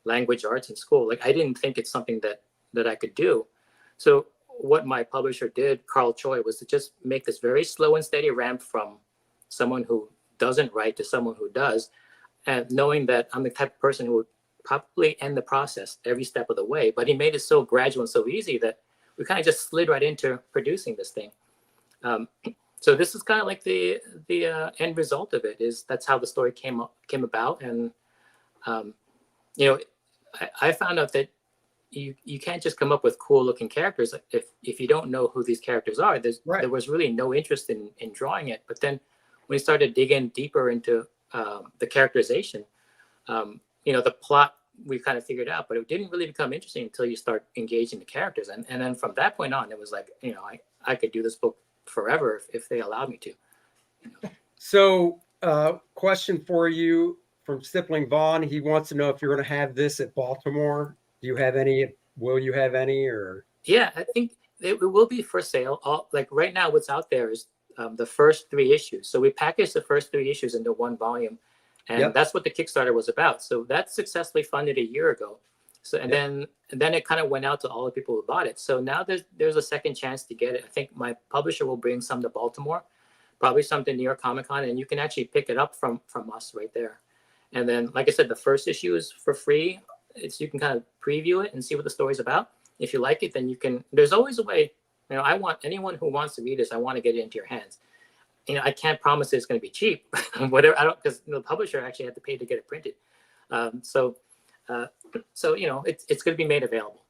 language arts in school, like I didn't think it's something that I could do. So what my publisher did, Carl Choi, was to just make this very slow and steady ramp from someone who doesn't write to someone who does, and knowing that I'm the type of person who would probably end the process every step of the way. But he made it so gradual and so easy that we kind of just slid right into producing this thing. So this is kind of like the end result of it. That's how the story came about. And I found out that you can't just come up with cool looking characters if you don't know who these characters are. There was really no interest in drawing it. But then when we started digging deeper into the characterization, the plot we kind of figured out, but it didn't really become interesting until you start engaging the characters. And then from that point on, it was like, I could do this book forever if they allowed me to. So, question for you from Stippling Vaughn. He wants to know if you're going to have this at Baltimore. Do you have any? Will you have any? Or Yeah, I think it will be for sale. All like right now, what's out there is the first 3 issues. So we packaged the first 3 issues into one volume, and Yep. that's what the Kickstarter was about. So that successfully funded a year ago. So and then it kind of went out to all the people who bought it. So now there's a second chance to get it. I think my publisher will bring some to Baltimore, probably some to New York Comic Con, and you can actually pick it up from us right there. And then, like I said, the first issue is for free. You can kind of preview it and see what the story's about. If you like it, then you can. There's always a way. I want anyone who wants to read this. I want to get it into your hands. I can't promise it's going to be cheap. Whatever. I don't, because the publisher actually had to pay to get it printed. So it's going to be made available.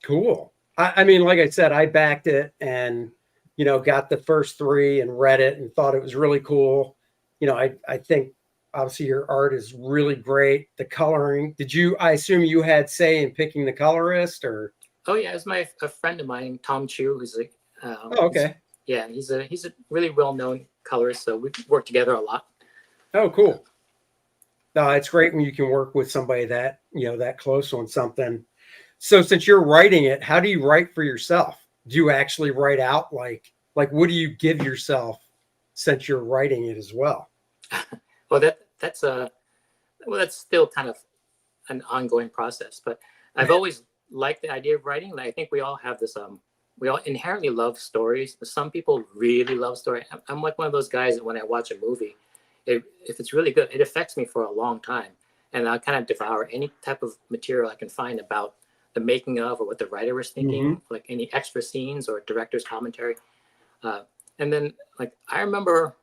cool. I mean, like I said, I backed it and got the first 3 and read it and thought it was really cool. I think obviously your art is really great. The coloring. I assume you had say in picking the colorist, or? Oh yeah, it's a friend of mine, Tom Chu, who's like. Oh, okay. He's a really well-known colorist, so we work together a lot. Oh, cool. No, it's great when you can work with somebody that that close on something. So since you're writing it, how do you write for yourself? Do you actually write out like what do you give yourself since you're writing it as well? Well, that's still kind of an ongoing process, but I've always liked the idea of writing. Like, I think we all have this. We all inherently love stories, but some people really love story. I'm like one of those guys that when I watch a movie, if it's really good, it affects me for a long time, and I kind of devour any type of material I can find about the making of or what the writer was thinking, like any extra scenes or director's commentary. And then, like, I remember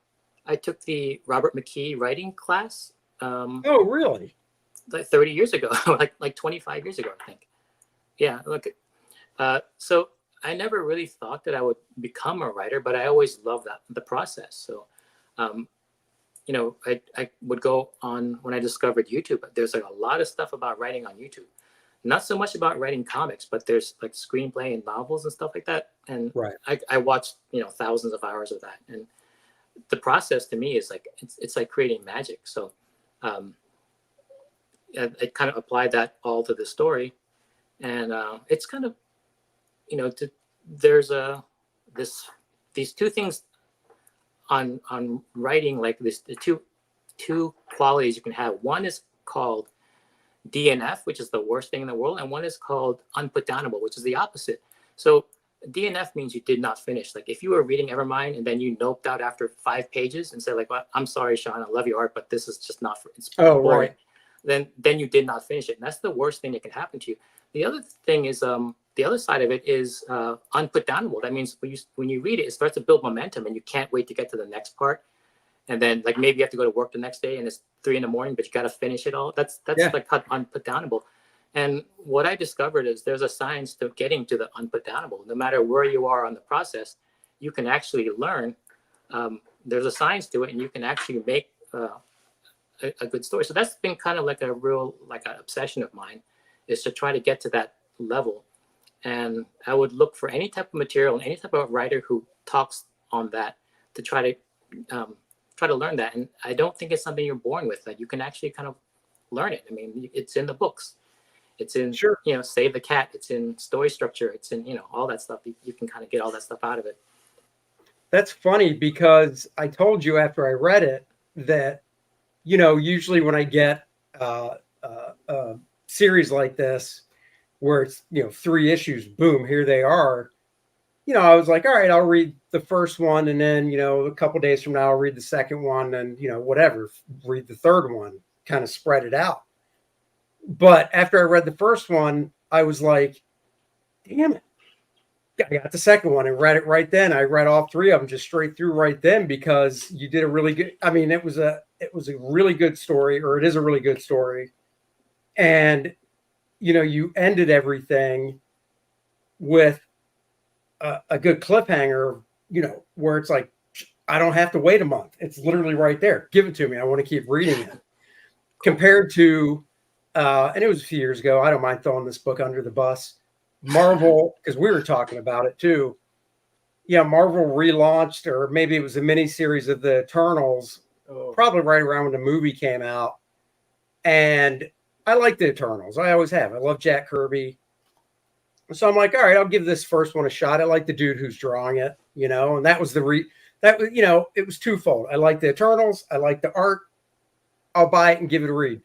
I took the Robert McKee writing class. Oh, really? Like 30 years ago, like 25 years ago, I think. Yeah. Look, so I never really thought that I would become a writer, but I always loved the process. So, I would go on when I discovered YouTube. There's like a lot of stuff about writing on YouTube. Not so much about writing comics, but there's like screenplay and novels and stuff like that. And right. I watched thousands of hours of that, and the process to me is like it's like creating magic. So I kind of applied that all to the story, and it's kind of there's these two things on writing, like this, the two qualities you can have. One is called DNF, which is the worst thing in the world, and one is called unputdownable, which is the opposite. So DNF means you did not finish. Like if you were reading Evermind and then you noped out after 5 pages and said like, well, I'm sorry, Sean, I love your art, but this is just not it's boring. Right. Then you did not finish it. And that's the worst thing that can happen to you. The other thing is the other side of it is unputdownable. That means when you read it, it starts to build momentum and you can't wait to get to the next part. And then like maybe you have to go to work the next day and it's 3 a.m, but you got to finish it all. That's like unputdownable. And what I discovered is there's a science to getting to the unputdownable. No matter where you are on the process, you can actually learn. There's a science to it, and you can actually make a good story. So that's been kind of like a real an obsession of mine, is to try to get to that level. And I would look for any type of material, any type of writer who talks on that to try to learn that. And I don't think it's something you're born with. That you can actually kind of learn it. I mean, it's in the books. It's in, Save the Cat. It's in story structure. It's in, all that stuff. You can kind of get all that stuff out of it. That's funny because I told you after I read it that, usually when I get a series like this where it's, 3 issues, boom, here they are. I was like, all right, I'll read the first one. And then, a couple of days from now, I'll read the second one and, whatever, read the third one, kind of spread it out. But after I read the first one, I was like, damn it. I got the second one and read it right then. I read all 3 of them just straight through right then because you did a really good, I mean, it was a really good story, or it is a really good story. And, you ended everything with a good cliffhanger, where it's like, I don't have to wait a month. It's literally right there. Give it to me. I want to keep reading it. Compared to, and it was a few years ago. I don't mind throwing this book under the bus. Marvel, because we were talking about it too. Marvel relaunched, or maybe it was a mini series of the Eternals, probably right around when the movie came out. And I like the Eternals. I always have. I love Jack Kirby. So I'm like, all right, I'll give this first one a shot. I like the dude who's drawing it, and that was it was twofold. I like the Eternals. I like the art. I'll buy it and give it a read.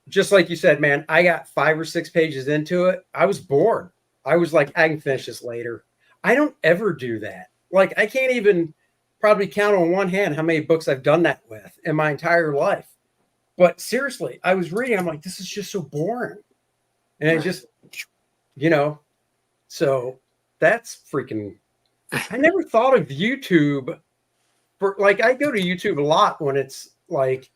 Just like you said, man, I got 5 or 6 pages into it. I was bored. I was like, I can finish this later. I don't ever do that. Like, I can't even probably count on one hand how many books I've done that with in my entire life. But seriously, I was reading. I'm like, this is just so boring. And it just, so that's freaking, I never thought of YouTube for, like, I go to YouTube a lot when it's like,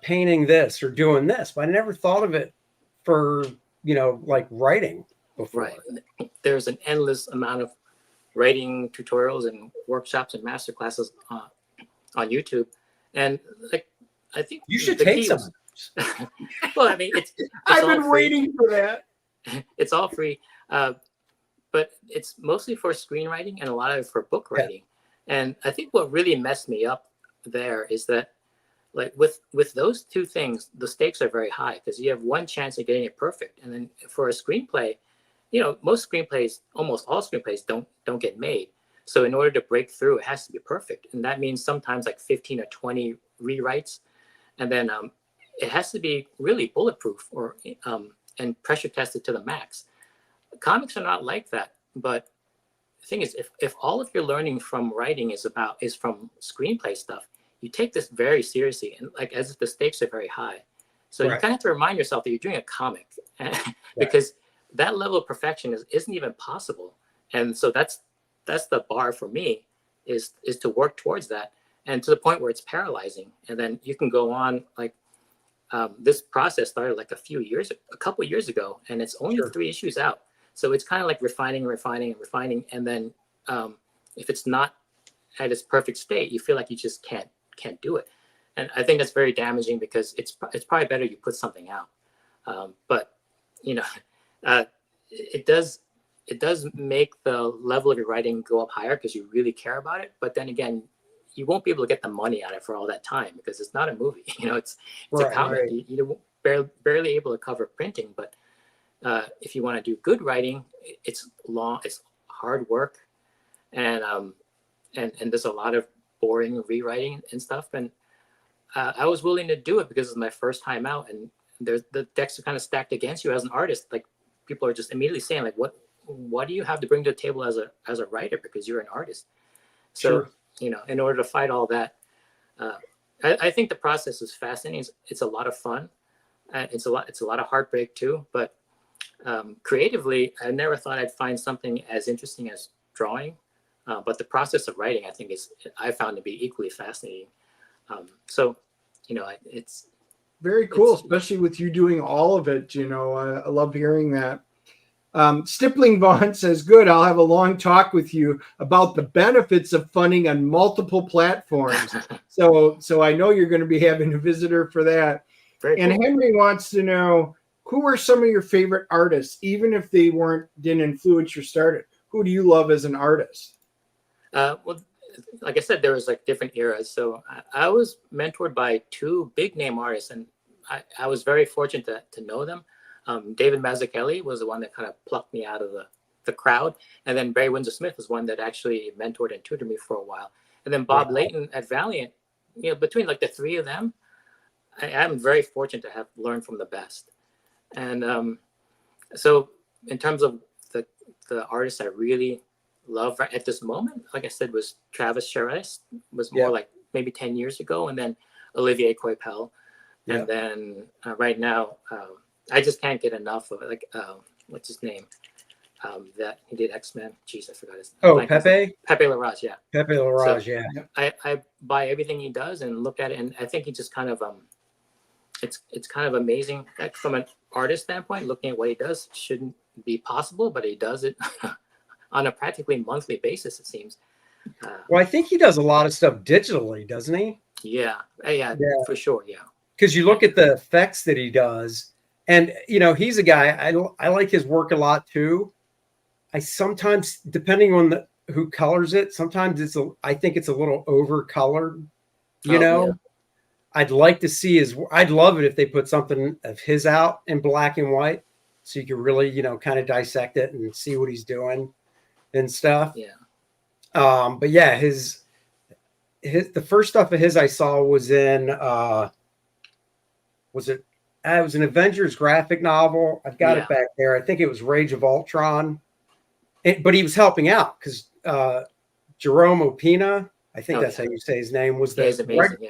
painting this or doing this, but I never thought of it for, like writing before. Right. There's an endless amount of writing tutorials and workshops and master classes on YouTube. And like, I think you should take some. Well, I mean, it's I've been waiting for that. It's all free, but it's mostly for screenwriting and a lot of it for book writing. Yeah. And I think what really messed me up there is that, like, with those two things, the stakes are very high because you have one chance of getting it perfect. And then for a screenplay, most screenplays, almost all screenplays don't get made. So in order to break through, it has to be perfect. And that means sometimes like 15 or 20 rewrites. And then it has to be really bulletproof or and pressure tested to the max. Comics are not like that. But the thing is, if all of your learning from writing is from screenplay stuff, you take this very seriously, and like as if the stakes are very high. So you kind of have to remind yourself that you're doing a comic because that level of perfection isn't even possible. And so that's the bar for me is to work towards that, and to the point where it's paralyzing. And then you can go on like this process started like a couple years ago, and it's only 3 issues out. So it's kind of like refining. And then if it's not at its perfect state, you feel like you just can't do it. And I think that's very damaging because it's probably better you put something out. But it does make the level of your writing go up higher because you really care about it. But then again, you won't be able to get the money out of it for all that time because it's not a movie. It's a comic. Right. You're barely able to cover printing. But if you want to do good writing, it's long, it's hard work, and there's a lot of boring rewriting and stuff. And I was willing to do it because it's my first time out, and the decks are kind of stacked against you as an artist. Like, people are just immediately saying, like, what do you have to bring to the table as a writer, because you're an artist? So in order to fight all that, I think the process is fascinating. It's a lot of fun. It's a lot of heartbreak too. But creatively, I never thought I'd find something as interesting as drawing. But the process of writing, I found to be equally fascinating. So, it's very cool, especially with you doing all of it. I love hearing that. Stippling Vaughn says, good, I'll have a long talk with you about the benefits of funding on multiple platforms. So I know you're going to be having a visitor for that. Very cool. Henry wants to know, who are some of your favorite artists, even if they didn't influence your start? Who do you love as an artist? Well, like I said, there was like different eras. So I was mentored by 2 big name artists, and I was very fortunate to know them. David Mazzucchelli was the one that kind of plucked me out of the crowd. And then Barry Windsor Smith was one that actually mentored and tutored me for a while. And then Bob Layton at Valiant, between like the 3 of them, I'm very fortunate to have learned from the best. And so in terms of the artists I really love right at this moment, like I said, was Travis Charest, was more like maybe 10 years ago, and then Olivier Coipel. And then right now, I just can't get enough of it. Like, what's his name? That he did X-Men. Jeez, I forgot his name. Oh, Pepe? Pepe Larraz, yeah. Pepe Larraz, so I buy everything he does and look at it, and I think he just kind of it's kind of amazing. Like, from an artist standpoint, looking at what he does shouldn't be possible, but he does it on a practically monthly basis, it seems. Well, I think he does a lot of stuff digitally, doesn't he? Yeah, for sure, yeah. Because you look at the effects that he does, and he's a guy, I like his work a lot too. I sometimes, depending on who colors it. Sometimes I think it's a little over colored, Yeah. I'd like to see I'd love it if they put something of his out in black and white so you could really, kind of dissect it and see what he's doing and stuff. Yeah. But yeah, the first stuff of his I saw was in it was an Avengers graphic novel. I've got it back there. I think it was Rage of Ultron. But he was helping out because Jerome Opina, I think that's how you say his name, was He's amazing.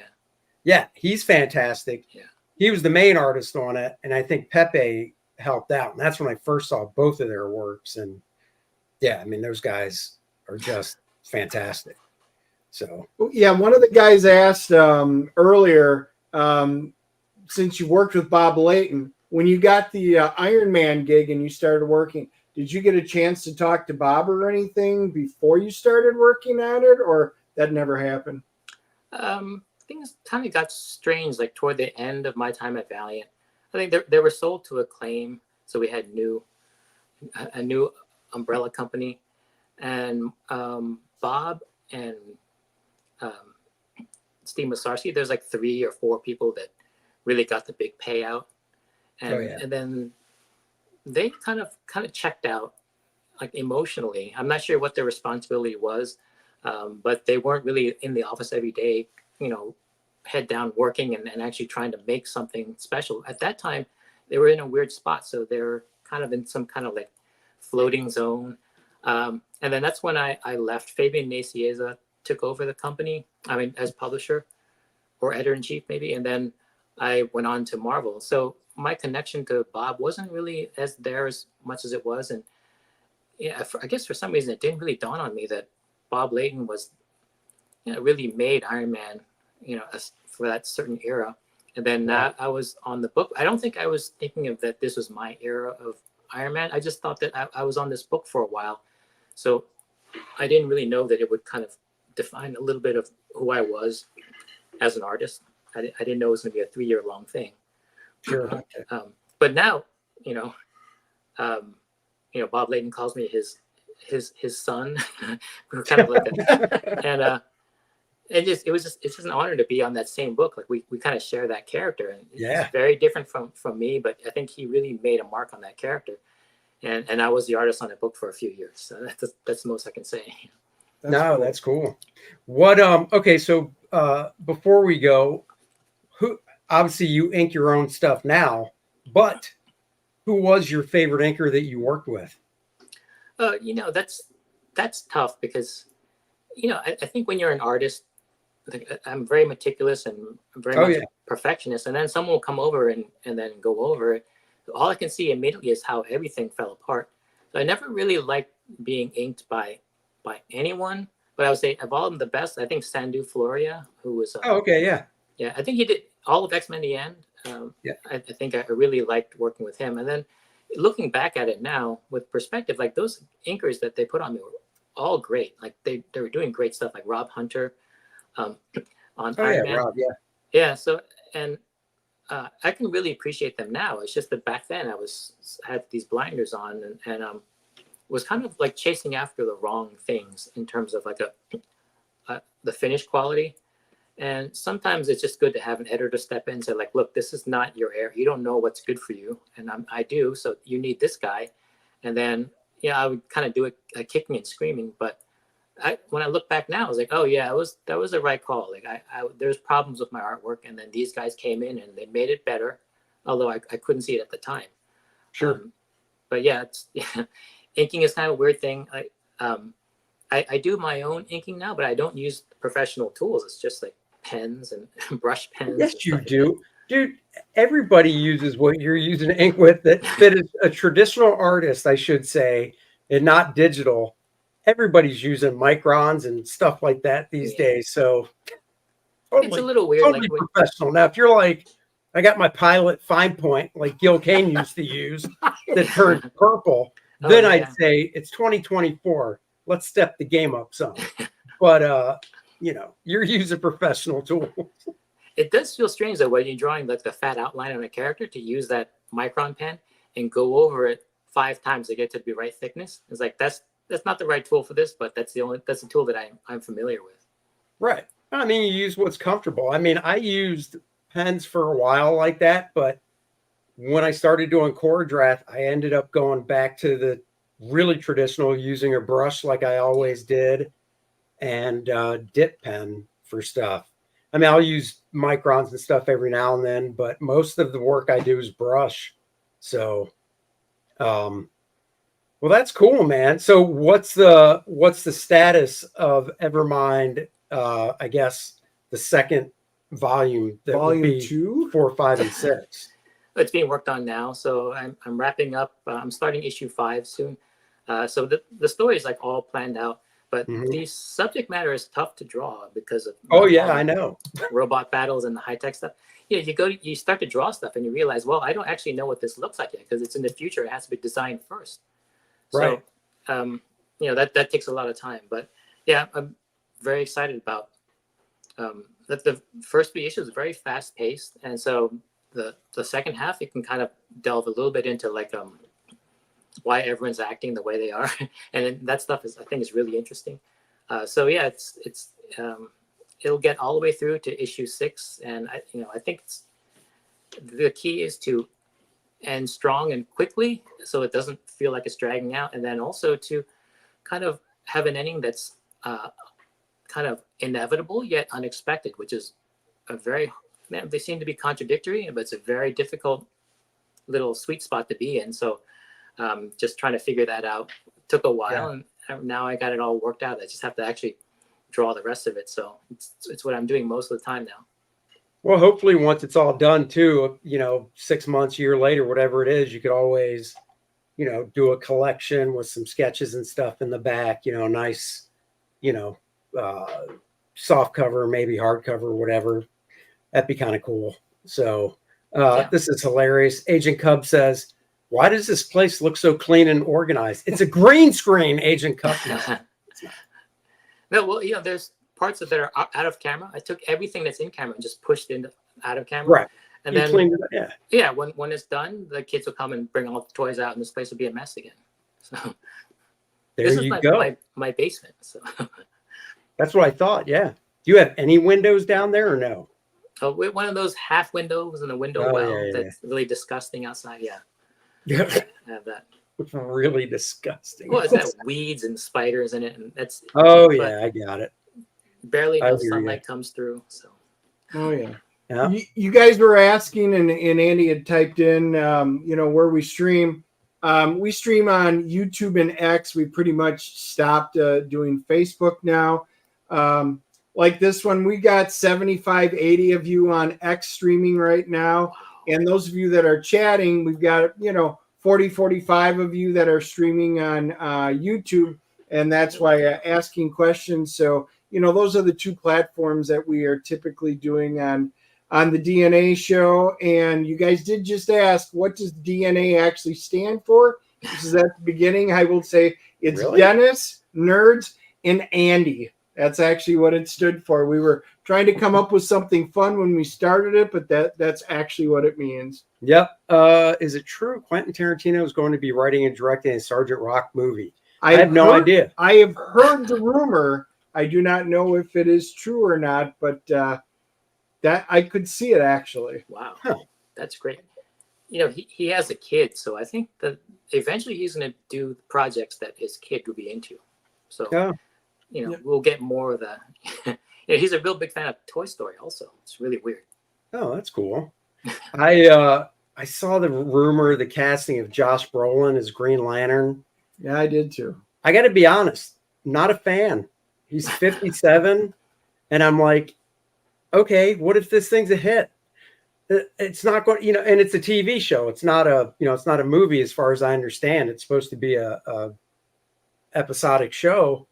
Yeah, he's fantastic. Yeah. He was the main artist on it, and I think Pepe helped out. And that's when I first saw both of their works. And yeah, I mean, those guys are just fantastic. So yeah, one of the guys asked earlier, since you worked with Bob Layton, when you got the Iron Man gig and you started working, did you get a chance to talk to Bob or anything before you started working on it, or that never happened? Things kind of got strange, like toward the end of my time at Valiant. I think they were sold to Acclaim, so we had a new umbrella company, and Bob and Steve Masarski. There's like 3 or 4 people that really got the big payout, and then they kind of checked out, like emotionally. I'm not sure what their responsibility was, but they weren't really in the office every day, head down working and actually trying to make something special. At that time, they were in a weird spot, so they were kind of in some kind of like floating zone. And then that's when I left. Fabian Nicieza took over the company, as publisher or editor-in-chief maybe, and then I went on to Marvel. So my connection to Bob wasn't really as much as it was. And yeah, I guess for some reason it didn't really dawn on me that Bob Layton was, really made Iron Man, for that certain era. And then I was on the book. I don't think I was thinking of that this was my era of Iron Man. I just thought that I was on this book for a while. So I didn't really know that it would kind of define a little bit of who I was as an artist. I didn't know it was going to be a 3-year-long thing. Sure. But now, Bob Layton calls me his son. We're kind of like that. And it's just an honor to be on that same book. Like we kind of share that character, and it's very different from me, but I think he really made a mark on that character. And I was the artist on that book for a few years. So that's the most I can say. That's cool. What okay, so before we go, obviously you ink your own stuff now, but who was your favorite inker that you worked with? That's tough because, I think when you're an artist, I'm very meticulous and very much a perfectionist. And then someone will come over and then go over it. All I can see immediately is how everything fell apart. So I never really liked being inked by anyone, but I would say of all of them, the best, I think Sandu Floria, who was yeah, I think he did all of X-Men the End. I think I really liked working with him. And then looking back at it now with perspective, like those inkers that they put on me were all great. Like they were doing great stuff, like Rob Hunter on Iron Man. Rob, yeah. So and I can really appreciate them now. It's just that back then I had these blinders on and was kind of like chasing after the wrong things in terms of like the finished quality. And sometimes it's just good to have an editor step in and say, like, look, this is not your area. You don't know what's good for you. And I do. So you need this guy. And then, I would kind of do it kicking and screaming. But when I look back now, I was like, oh, yeah, that was the right call. Like there's problems with my artwork. And then these guys came in and they made it better, although I couldn't see it at the time. Sure. But inking is kind of a weird thing. I do my own inking now, but I don't use professional tools. It's just like pens and brush pens. Yes, you do. Dude, everybody uses what you're using to ink with that is a traditional artist, I should say, and not digital. Everybody's using microns and stuff like that these days. So it's a little weird. Totally professional. Now, if you're like, I got my Pilot Fine Point like Gil Kane used to use that turned purple, then I'd say it's 2024. Let's step the game up some. But you're using professional tools. It does feel strange though when you're drawing like the fat outline on a character to use that micron pen and go over it 5 times to get to the right thickness. It's like that's that's not the right tool for this, but that's the tool that I'm familiar with. Right. I mean, you use what's comfortable. I mean, I used pens for a while like that, but when I started doing Kor-Drath, I ended up going back to the really traditional, using a brush like I always did, and dip pen for stuff. I mean, I'll use microns and stuff every now and then, but most of the work I do is brush. So, well, that's cool, man. So what's the status of Evermind? I guess the second volume, that Volume would be 2, 4, 5, and 6. It's being worked on now, so I'm wrapping up. I'm starting issue 5 soon. So the story is like all planned out, but the subject matter is tough to draw because of I know, robot battles and the high tech stuff. Yeah, you start to draw stuff and you realize, well, I don't actually know what this looks like yet because it's in the future. It has to be designed first. right? So, that takes a lot of time. But yeah, I'm very excited about that. The first 3 issues are very fast paced, and so the second half you can kind of delve a little bit into like why everyone's acting the way they are, and then that stuff I think is really interesting. So yeah, it'll get all the way through to issue 6, and I think the key is to end strong and quickly, so it doesn't feel like it's dragging out, and then also to kind of have an ending that's kind of inevitable yet unexpected, which is they seem to be contradictory, but it's a very difficult little sweet spot to be in. So just trying to figure that out took a while, and now I got it all worked out. I just have to actually draw the rest of it. So it's what I'm doing most of the time now. Well, hopefully once it's all done too, 6 months, year later, whatever it is, you could always, do a collection with some sketches and stuff in the back, nice, soft cover, maybe hardcover, whatever. That'd be kind of cool. So This is hilarious. Agent Cub says, "Why does this place look so clean and organized?" It's a green screen, Agent Cub. No, well, there's parts that are out of camera. I took everything that's in camera and just pushed into out of camera. Right. And you then, yeah. When it's done, the kids will come and bring all the toys out, and this place will be a mess again. So this is my basement. So that's what I thought. Yeah. Do you have any windows down there or no? Oh, one of those half windows and a window that's really disgusting outside. Yeah. Yeah. I have that. It's really disgusting. Well, it's got weeds and spiders in it, and that's. I got it. Barely no sunlight comes through. So. Oh yeah. Yeah. You guys were asking, and Andy had typed in, where we stream. We stream on YouTube and X. We pretty much stopped doing Facebook now. Like this one, we got 75, 80 of you on X streaming right now. Wow. And those of you that are chatting, we've got, 40, 45 of you that are streaming on YouTube. And that's why asking questions. So, those are the 2 platforms that we are typically doing on the DNA show. And you guys did just ask, what does DNA actually stand for? This is at the beginning. I will say it's really? Dennis, Nerds, and Andy. That's actually what it stood for. We were trying to come up with something fun when we started it, but that's actually what it means. Yep. Is it true Quentin Tarantino is going to be writing and directing a Sergeant Rock movie? I have no idea. I have heard the rumor. I do not know if it is true or not, but that I could see it actually. Wow. Huh. That's great. He has a kid, so I think that eventually he's going to do projects that his kid will be into. So, we'll get more of the. He's a real big fan of Toy Story. Also, it's really weird. Oh, that's cool. I saw the rumor, the casting of Josh Brolin as Green Lantern. Yeah, I did too. I got to be honest, not a fan. He's 57, and I'm like, okay, what if this thing's a hit? It's not going, and it's a TV show. It's not it's not a movie as far as I understand. It's supposed to be a episodic show.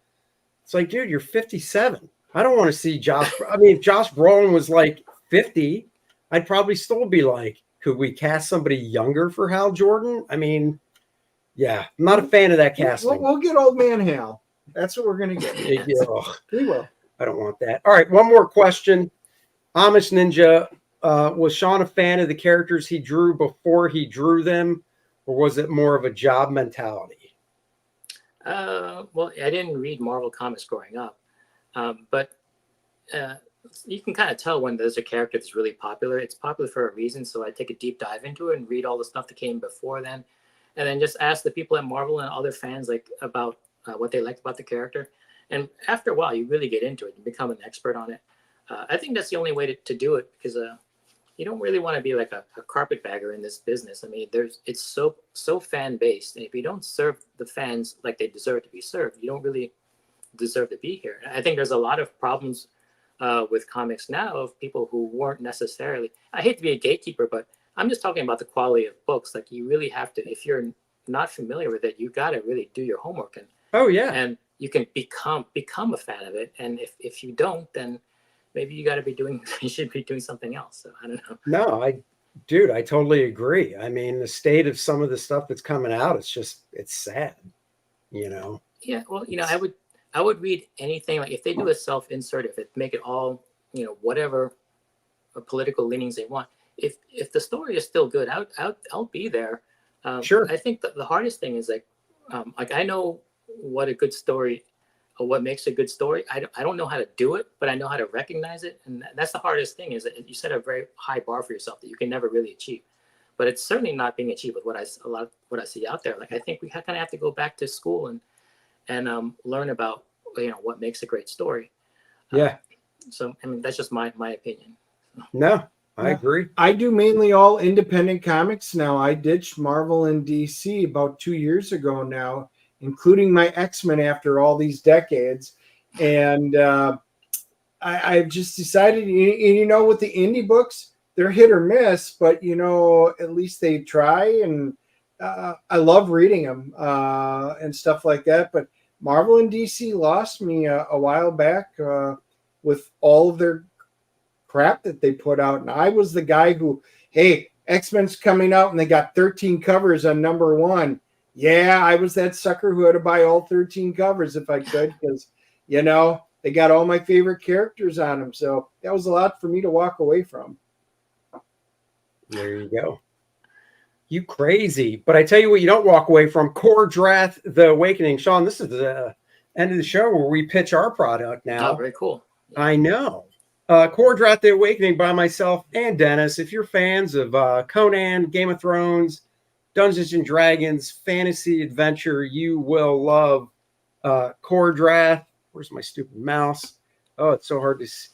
It's like, dude, you're 57. I don't want to see Josh. I mean, if Josh Brolin was like 50, I'd probably still be like, could we cast somebody younger for Hal Jordan? I mean, yeah, I'm not a fan of that casting. We'll get old man Hal. That's what we're going to get. We will. I don't want that. All right, one more question. Amish Ninja, was Sean a fan of the characters he drew before he drew them, or was it more of a job mentality? Well, I didn't read Marvel comics growing up, but you can kind of tell when there's a character that's really popular. It's popular for a reason, so I take a deep dive into it and read all the stuff that came before then, and then just ask the people at Marvel and other fans like about what they liked about the character. And after a while, you really get into it. You become an expert on it. I think that's the only way to do it, because you don't really want to be like a carpetbagger in this business. I mean, it's so fan based, and if you don't serve the fans like they deserve to be served, you don't really deserve to be here. I think there's a lot of problems with comics now of people who weren't necessarily. I hate to be a gatekeeper, but I'm just talking about the quality of books. Like, you really have to, if you're not familiar with it, you got to really do your homework and you can become a fan of it. And if you don't, then maybe you should be doing something else. So I don't know. No, I totally agree. I mean, the state of some of the stuff that's coming out, it's sad, you know? Yeah. Well, I would read anything. Like, if they do a self-insert, if it make it all, whatever political leanings they want, if the story is still good, I'll be there. Sure. I think the hardest thing is like I know what a good story, or what makes a good story. I don't know how to do it, but I know how to recognize it, and that's the hardest thing. Is that you set a very high bar for yourself that you can never really achieve. But it's certainly not being achieved with what I see out there. Like, I think we kind of have to go back to school and learn about what makes a great story. Yeah. So I mean, that's just my opinion. No, I agree. I do mainly all independent comics now. I ditched Marvel and DC about 2 years ago now, including my X-Men after all these decades. And I've just decided, with the indie books, they're hit or miss, but, at least they try. And I love reading them and stuff like that. But Marvel and DC lost me a while back with all of their crap that they put out. And I was the guy who, hey, X-Men's coming out and they got 13 covers on #1. Yeah, I was that sucker who had to buy all 13 covers if I could, because, they got all my favorite characters on them. So that was a lot for me to walk away from. There you go. You crazy. But I tell you what, you don't walk away from: Kor-Drath, The Awakening. Sean, this is the end of the show where we pitch our product now. Oh, very cool. I know. Kor-Drath, The Awakening by myself and Dennis. If you're fans of Conan, Game of Thrones, Dungeons and Dragons, fantasy adventure, you will love Kor-Drath. Where's my stupid mouse? Oh, it's so hard to see.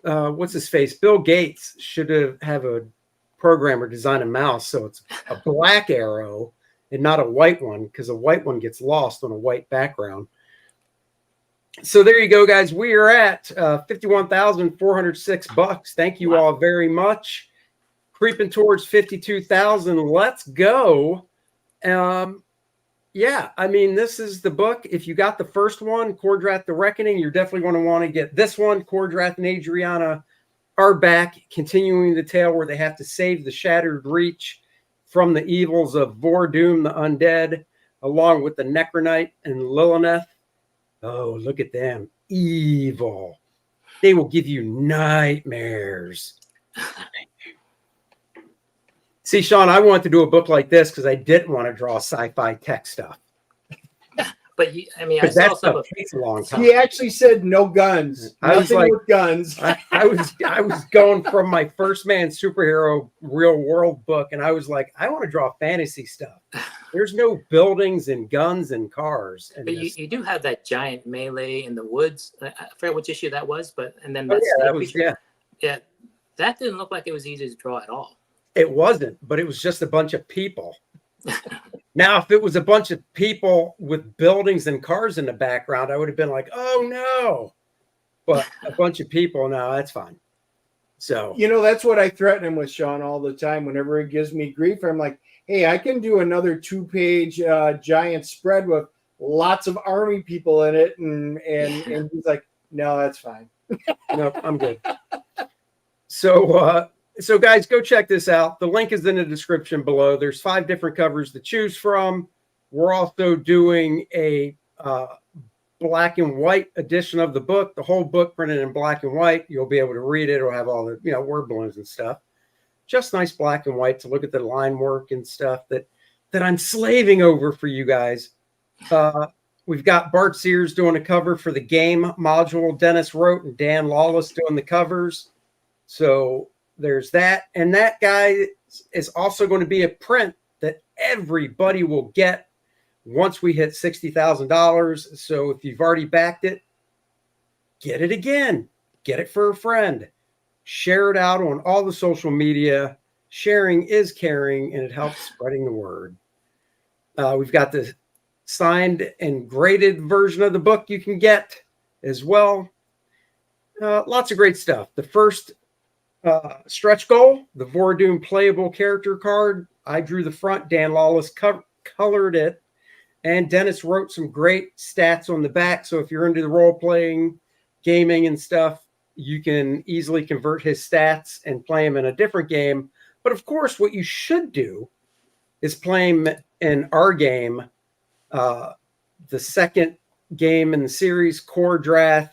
What's his face? Bill Gates should have a programmer design a mouse so it's a black arrow and not a white one, because a white one gets lost on a white background. So there you go, guys. We are at $51,406. Thank you all very much. Creeping towards 52,000. Let's go. Yeah, I mean, this is the book. If you got the first one, Kor-Drath, The Reckoning, you're definitely going to want to get this one. Kor-Drath and Adriana are back, continuing the tale where they have to save the Shattered Reach from the evils of Vordoom, the undead, along with the Necronite and Lilith. Oh, look at them. Evil. They will give you nightmares. See, Sean, I wanted to do a book like this because I didn't want to draw sci-fi tech stuff. But I saw some of takes a long time. He actually said no guns. I was Nothing like, with guns. I was going from my First Man superhero real world book, and I was like, I want to draw fantasy stuff. There's no buildings and guns and cars. And but you do have that giant melee in the woods. I forget which issue that was, but and then yeah, that didn't look like it was easy to draw at all. It wasn't, but it was just a bunch of people. Now, if it was a bunch of people with buildings and cars in the background, I would have been like, oh no. But a bunch of people, no, that's fine. So, that's what I threaten him with, Sean, all the time. Whenever he gives me grief, I'm like, hey, I can do another 2-page giant spread with lots of army people in it. And he's like, no, that's fine. No, I'm good. So guys, go check this out. The link is in the description below. There's 5 different covers to choose from. We're also doing a black and white edition of the book. The whole book printed in black and white. You'll be able to read it. It'll have all the word balloons and stuff. Just nice black and white to look at the line work and stuff. That that I'm slaving over for you guys. We've got Bart Sears doing a cover for the game module Dennis wrote, and Dan Lawless doing the covers. So there's that. And that guy is also going to be a print that everybody will get once we hit $60,000. So if you've already backed it, get it again. Get it for a friend. Share it out on all the social media. Sharing is caring, and it helps spreading the word. We've got the signed and graded version of the book you can get as well. Lots of great stuff. The first stretch goal, the Voradoom playable character card. I drew the front. Dan Lawless colored it. And Dennis wrote some great stats on the back. So if you're into the role-playing, gaming and stuff, you can easily convert his stats and play him in a different game. But of course, what you should do is play him in our game, the second game in the series, Kor-Drath.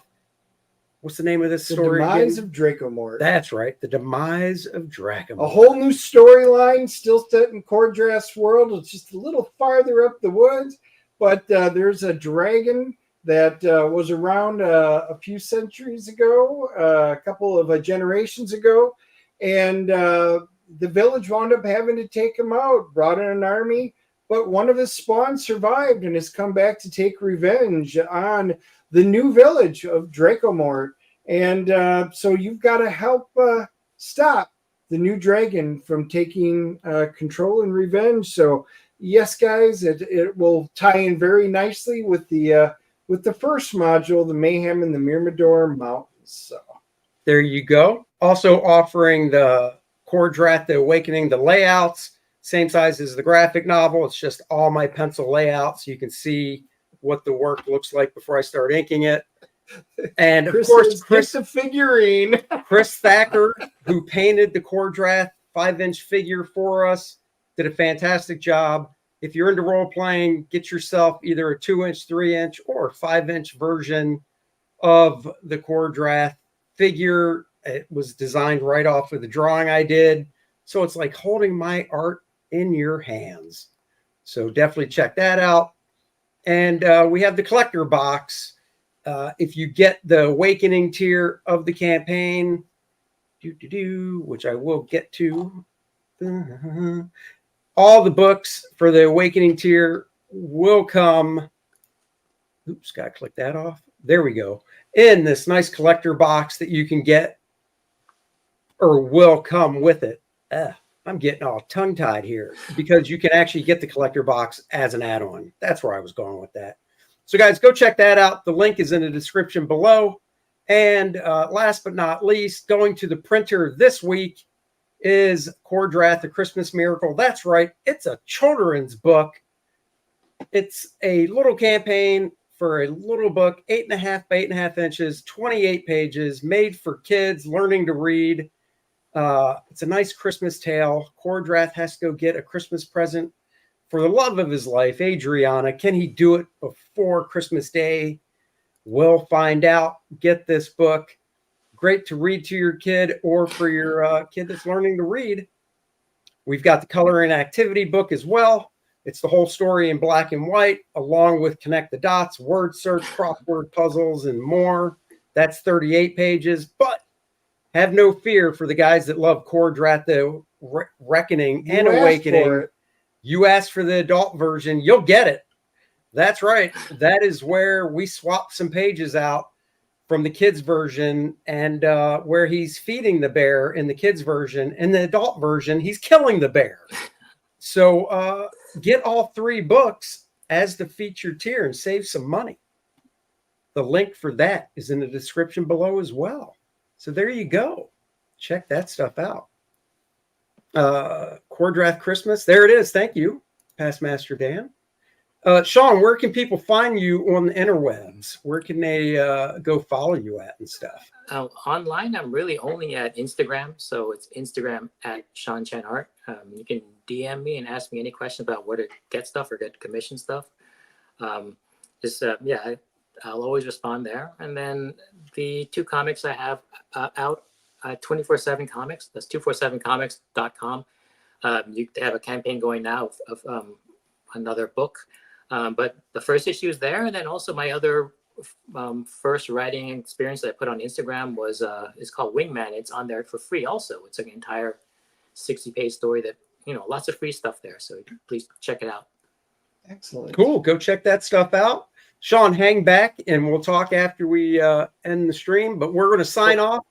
What's the name of this story? The Demise again? of Dracomort. That's right. The Demise of Dracomort. A whole new storyline, still set in Kor-Drath's world. It's just a little farther up the woods, but there's a dragon that was around a few centuries ago, a couple of generations ago, and the village wound up having to take him out, brought in an army, but one of his spawns survived and has come back to take revenge on the new village of Dracomort. And so you've got to help stop the new dragon from taking control and revenge. So yes, guys, it will tie in very nicely with the first module, the Mayhem in the Myrmidor Mountains. So there you go. Also offering the Kor-Drath, the Awakening, the layouts, same size as the graphic novel. It's just all my pencil layouts. So you can see what the work looks like before I start inking it. And of course, Chris, a figurine. Chris Thacker, who painted the Kor-Drath 5-inch figure for us, did a fantastic job. If you're into role playing, get yourself either a 2-inch, 3-inch, or 5-inch version of the Kor-Drath figure. It was designed right off of the drawing I did. So it's like holding my art in your hands. So definitely check that out. And we have the collector box. If you get the Awakening tier of the campaign, which I will get to, all the books for the Awakening tier will come. Oops, got to click that off. There we go. In this nice collector box that you can get or will come with it. I'm getting all tongue-tied here because you can actually get the collector box as an add-on. That's where I was going with that. So guys, go check that out. The link is in the description below. And last but not least, going to the printer this week is Kor-Drath, The Christmas Miracle. That's right. It's a children's book. It's a little campaign for a little book, 8.5 by 8.5 inches, 28 pages, made for kids learning to read. It's a nice Christmas tale. Kor-Drath has to go get a Christmas present for the love of his life, Adriana. Can he do it before Christmas Day? We'll find out. Get this book. Great to read to your kid or for your kid that's learning to read. We've got the coloring activity book as well. It's the whole story in black and white, along with connect the dots, word search, crossword puzzles, and more. That's 38 pages, but have no fear for the guys that love Kor-Drath, the Reckoning and Awakening. You ask for the adult version, you'll get it. That's right. That is where we swap some pages out from the kids version, and where he's feeding the bear in the kids version. In the adult version, he's killing the bear. So get all 3 books as the featured tier and save some money. The link for that is in the description below as well. So there you go. Check that stuff out. Kor-Drath Christmas. There it is. Thank you, Past Master Dan. Sean, where can people find you on the interwebs? Where can they go follow you at and stuff? Online, I'm really only at Instagram. So it's Instagram at Sean Chen Art. You can DM me and ask me any question about where to get stuff or get commission stuff. I'll always respond there. And then the 2 comics I have out, 24/7 Comics. That's 247comics.com. They have a campaign going now of another book. But the first issue is there, and then also my other first writing experience that I put on Instagram was is called Wingman. It's on there for free. Also, it's an entire 60-page story that lots of free stuff there. So please check it out. Excellent. Cool. Go check that stuff out. Sean, hang back and we'll talk after we end the stream. But we're going to sign off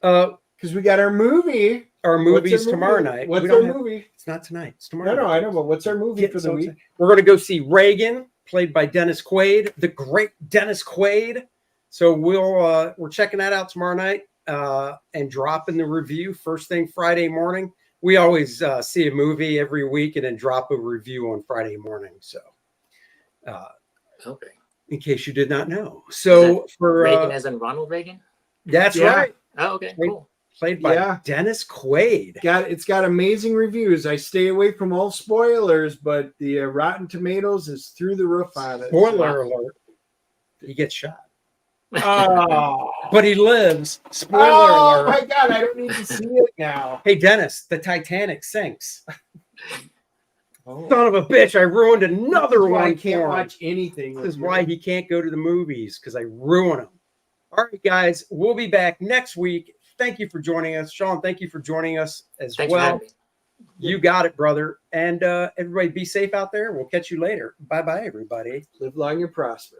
because we got our movie. Our movie's tomorrow night. What's our movie? It's not tonight. It's tomorrow. No, I know. But what's our movie for the week? We're going to go see Reagan, played by Dennis Quaid, the great Dennis Quaid. So we're checking that out tomorrow night and dropping the review first thing Friday morning. We always see a movie every week and then drop a review on Friday morning. So, okay. In case you did not know. So for Reagan as in Ronald Reagan? That's right. Oh, okay, cool. Played by Dennis Quaid. It's got amazing reviews. I stay away from all spoilers, but the Rotten Tomatoes is through the roof on it. Spoiler alert. He gets shot. Oh, but he lives. Spoiler alert. Oh my God, I don't need to see it now. Hey, Dennis, the Titanic sinks. Son of a bitch, I ruined another one. I can't watch anything. This is why he can't go to the movies, because I ruin them. All right, guys, we'll be back next week. Thank you for joining us. Sean, thank you for joining us as Thanks well. for having me. You got it, brother. And everybody be safe out there. We'll catch you later. Bye-bye, everybody. Live long and prosper.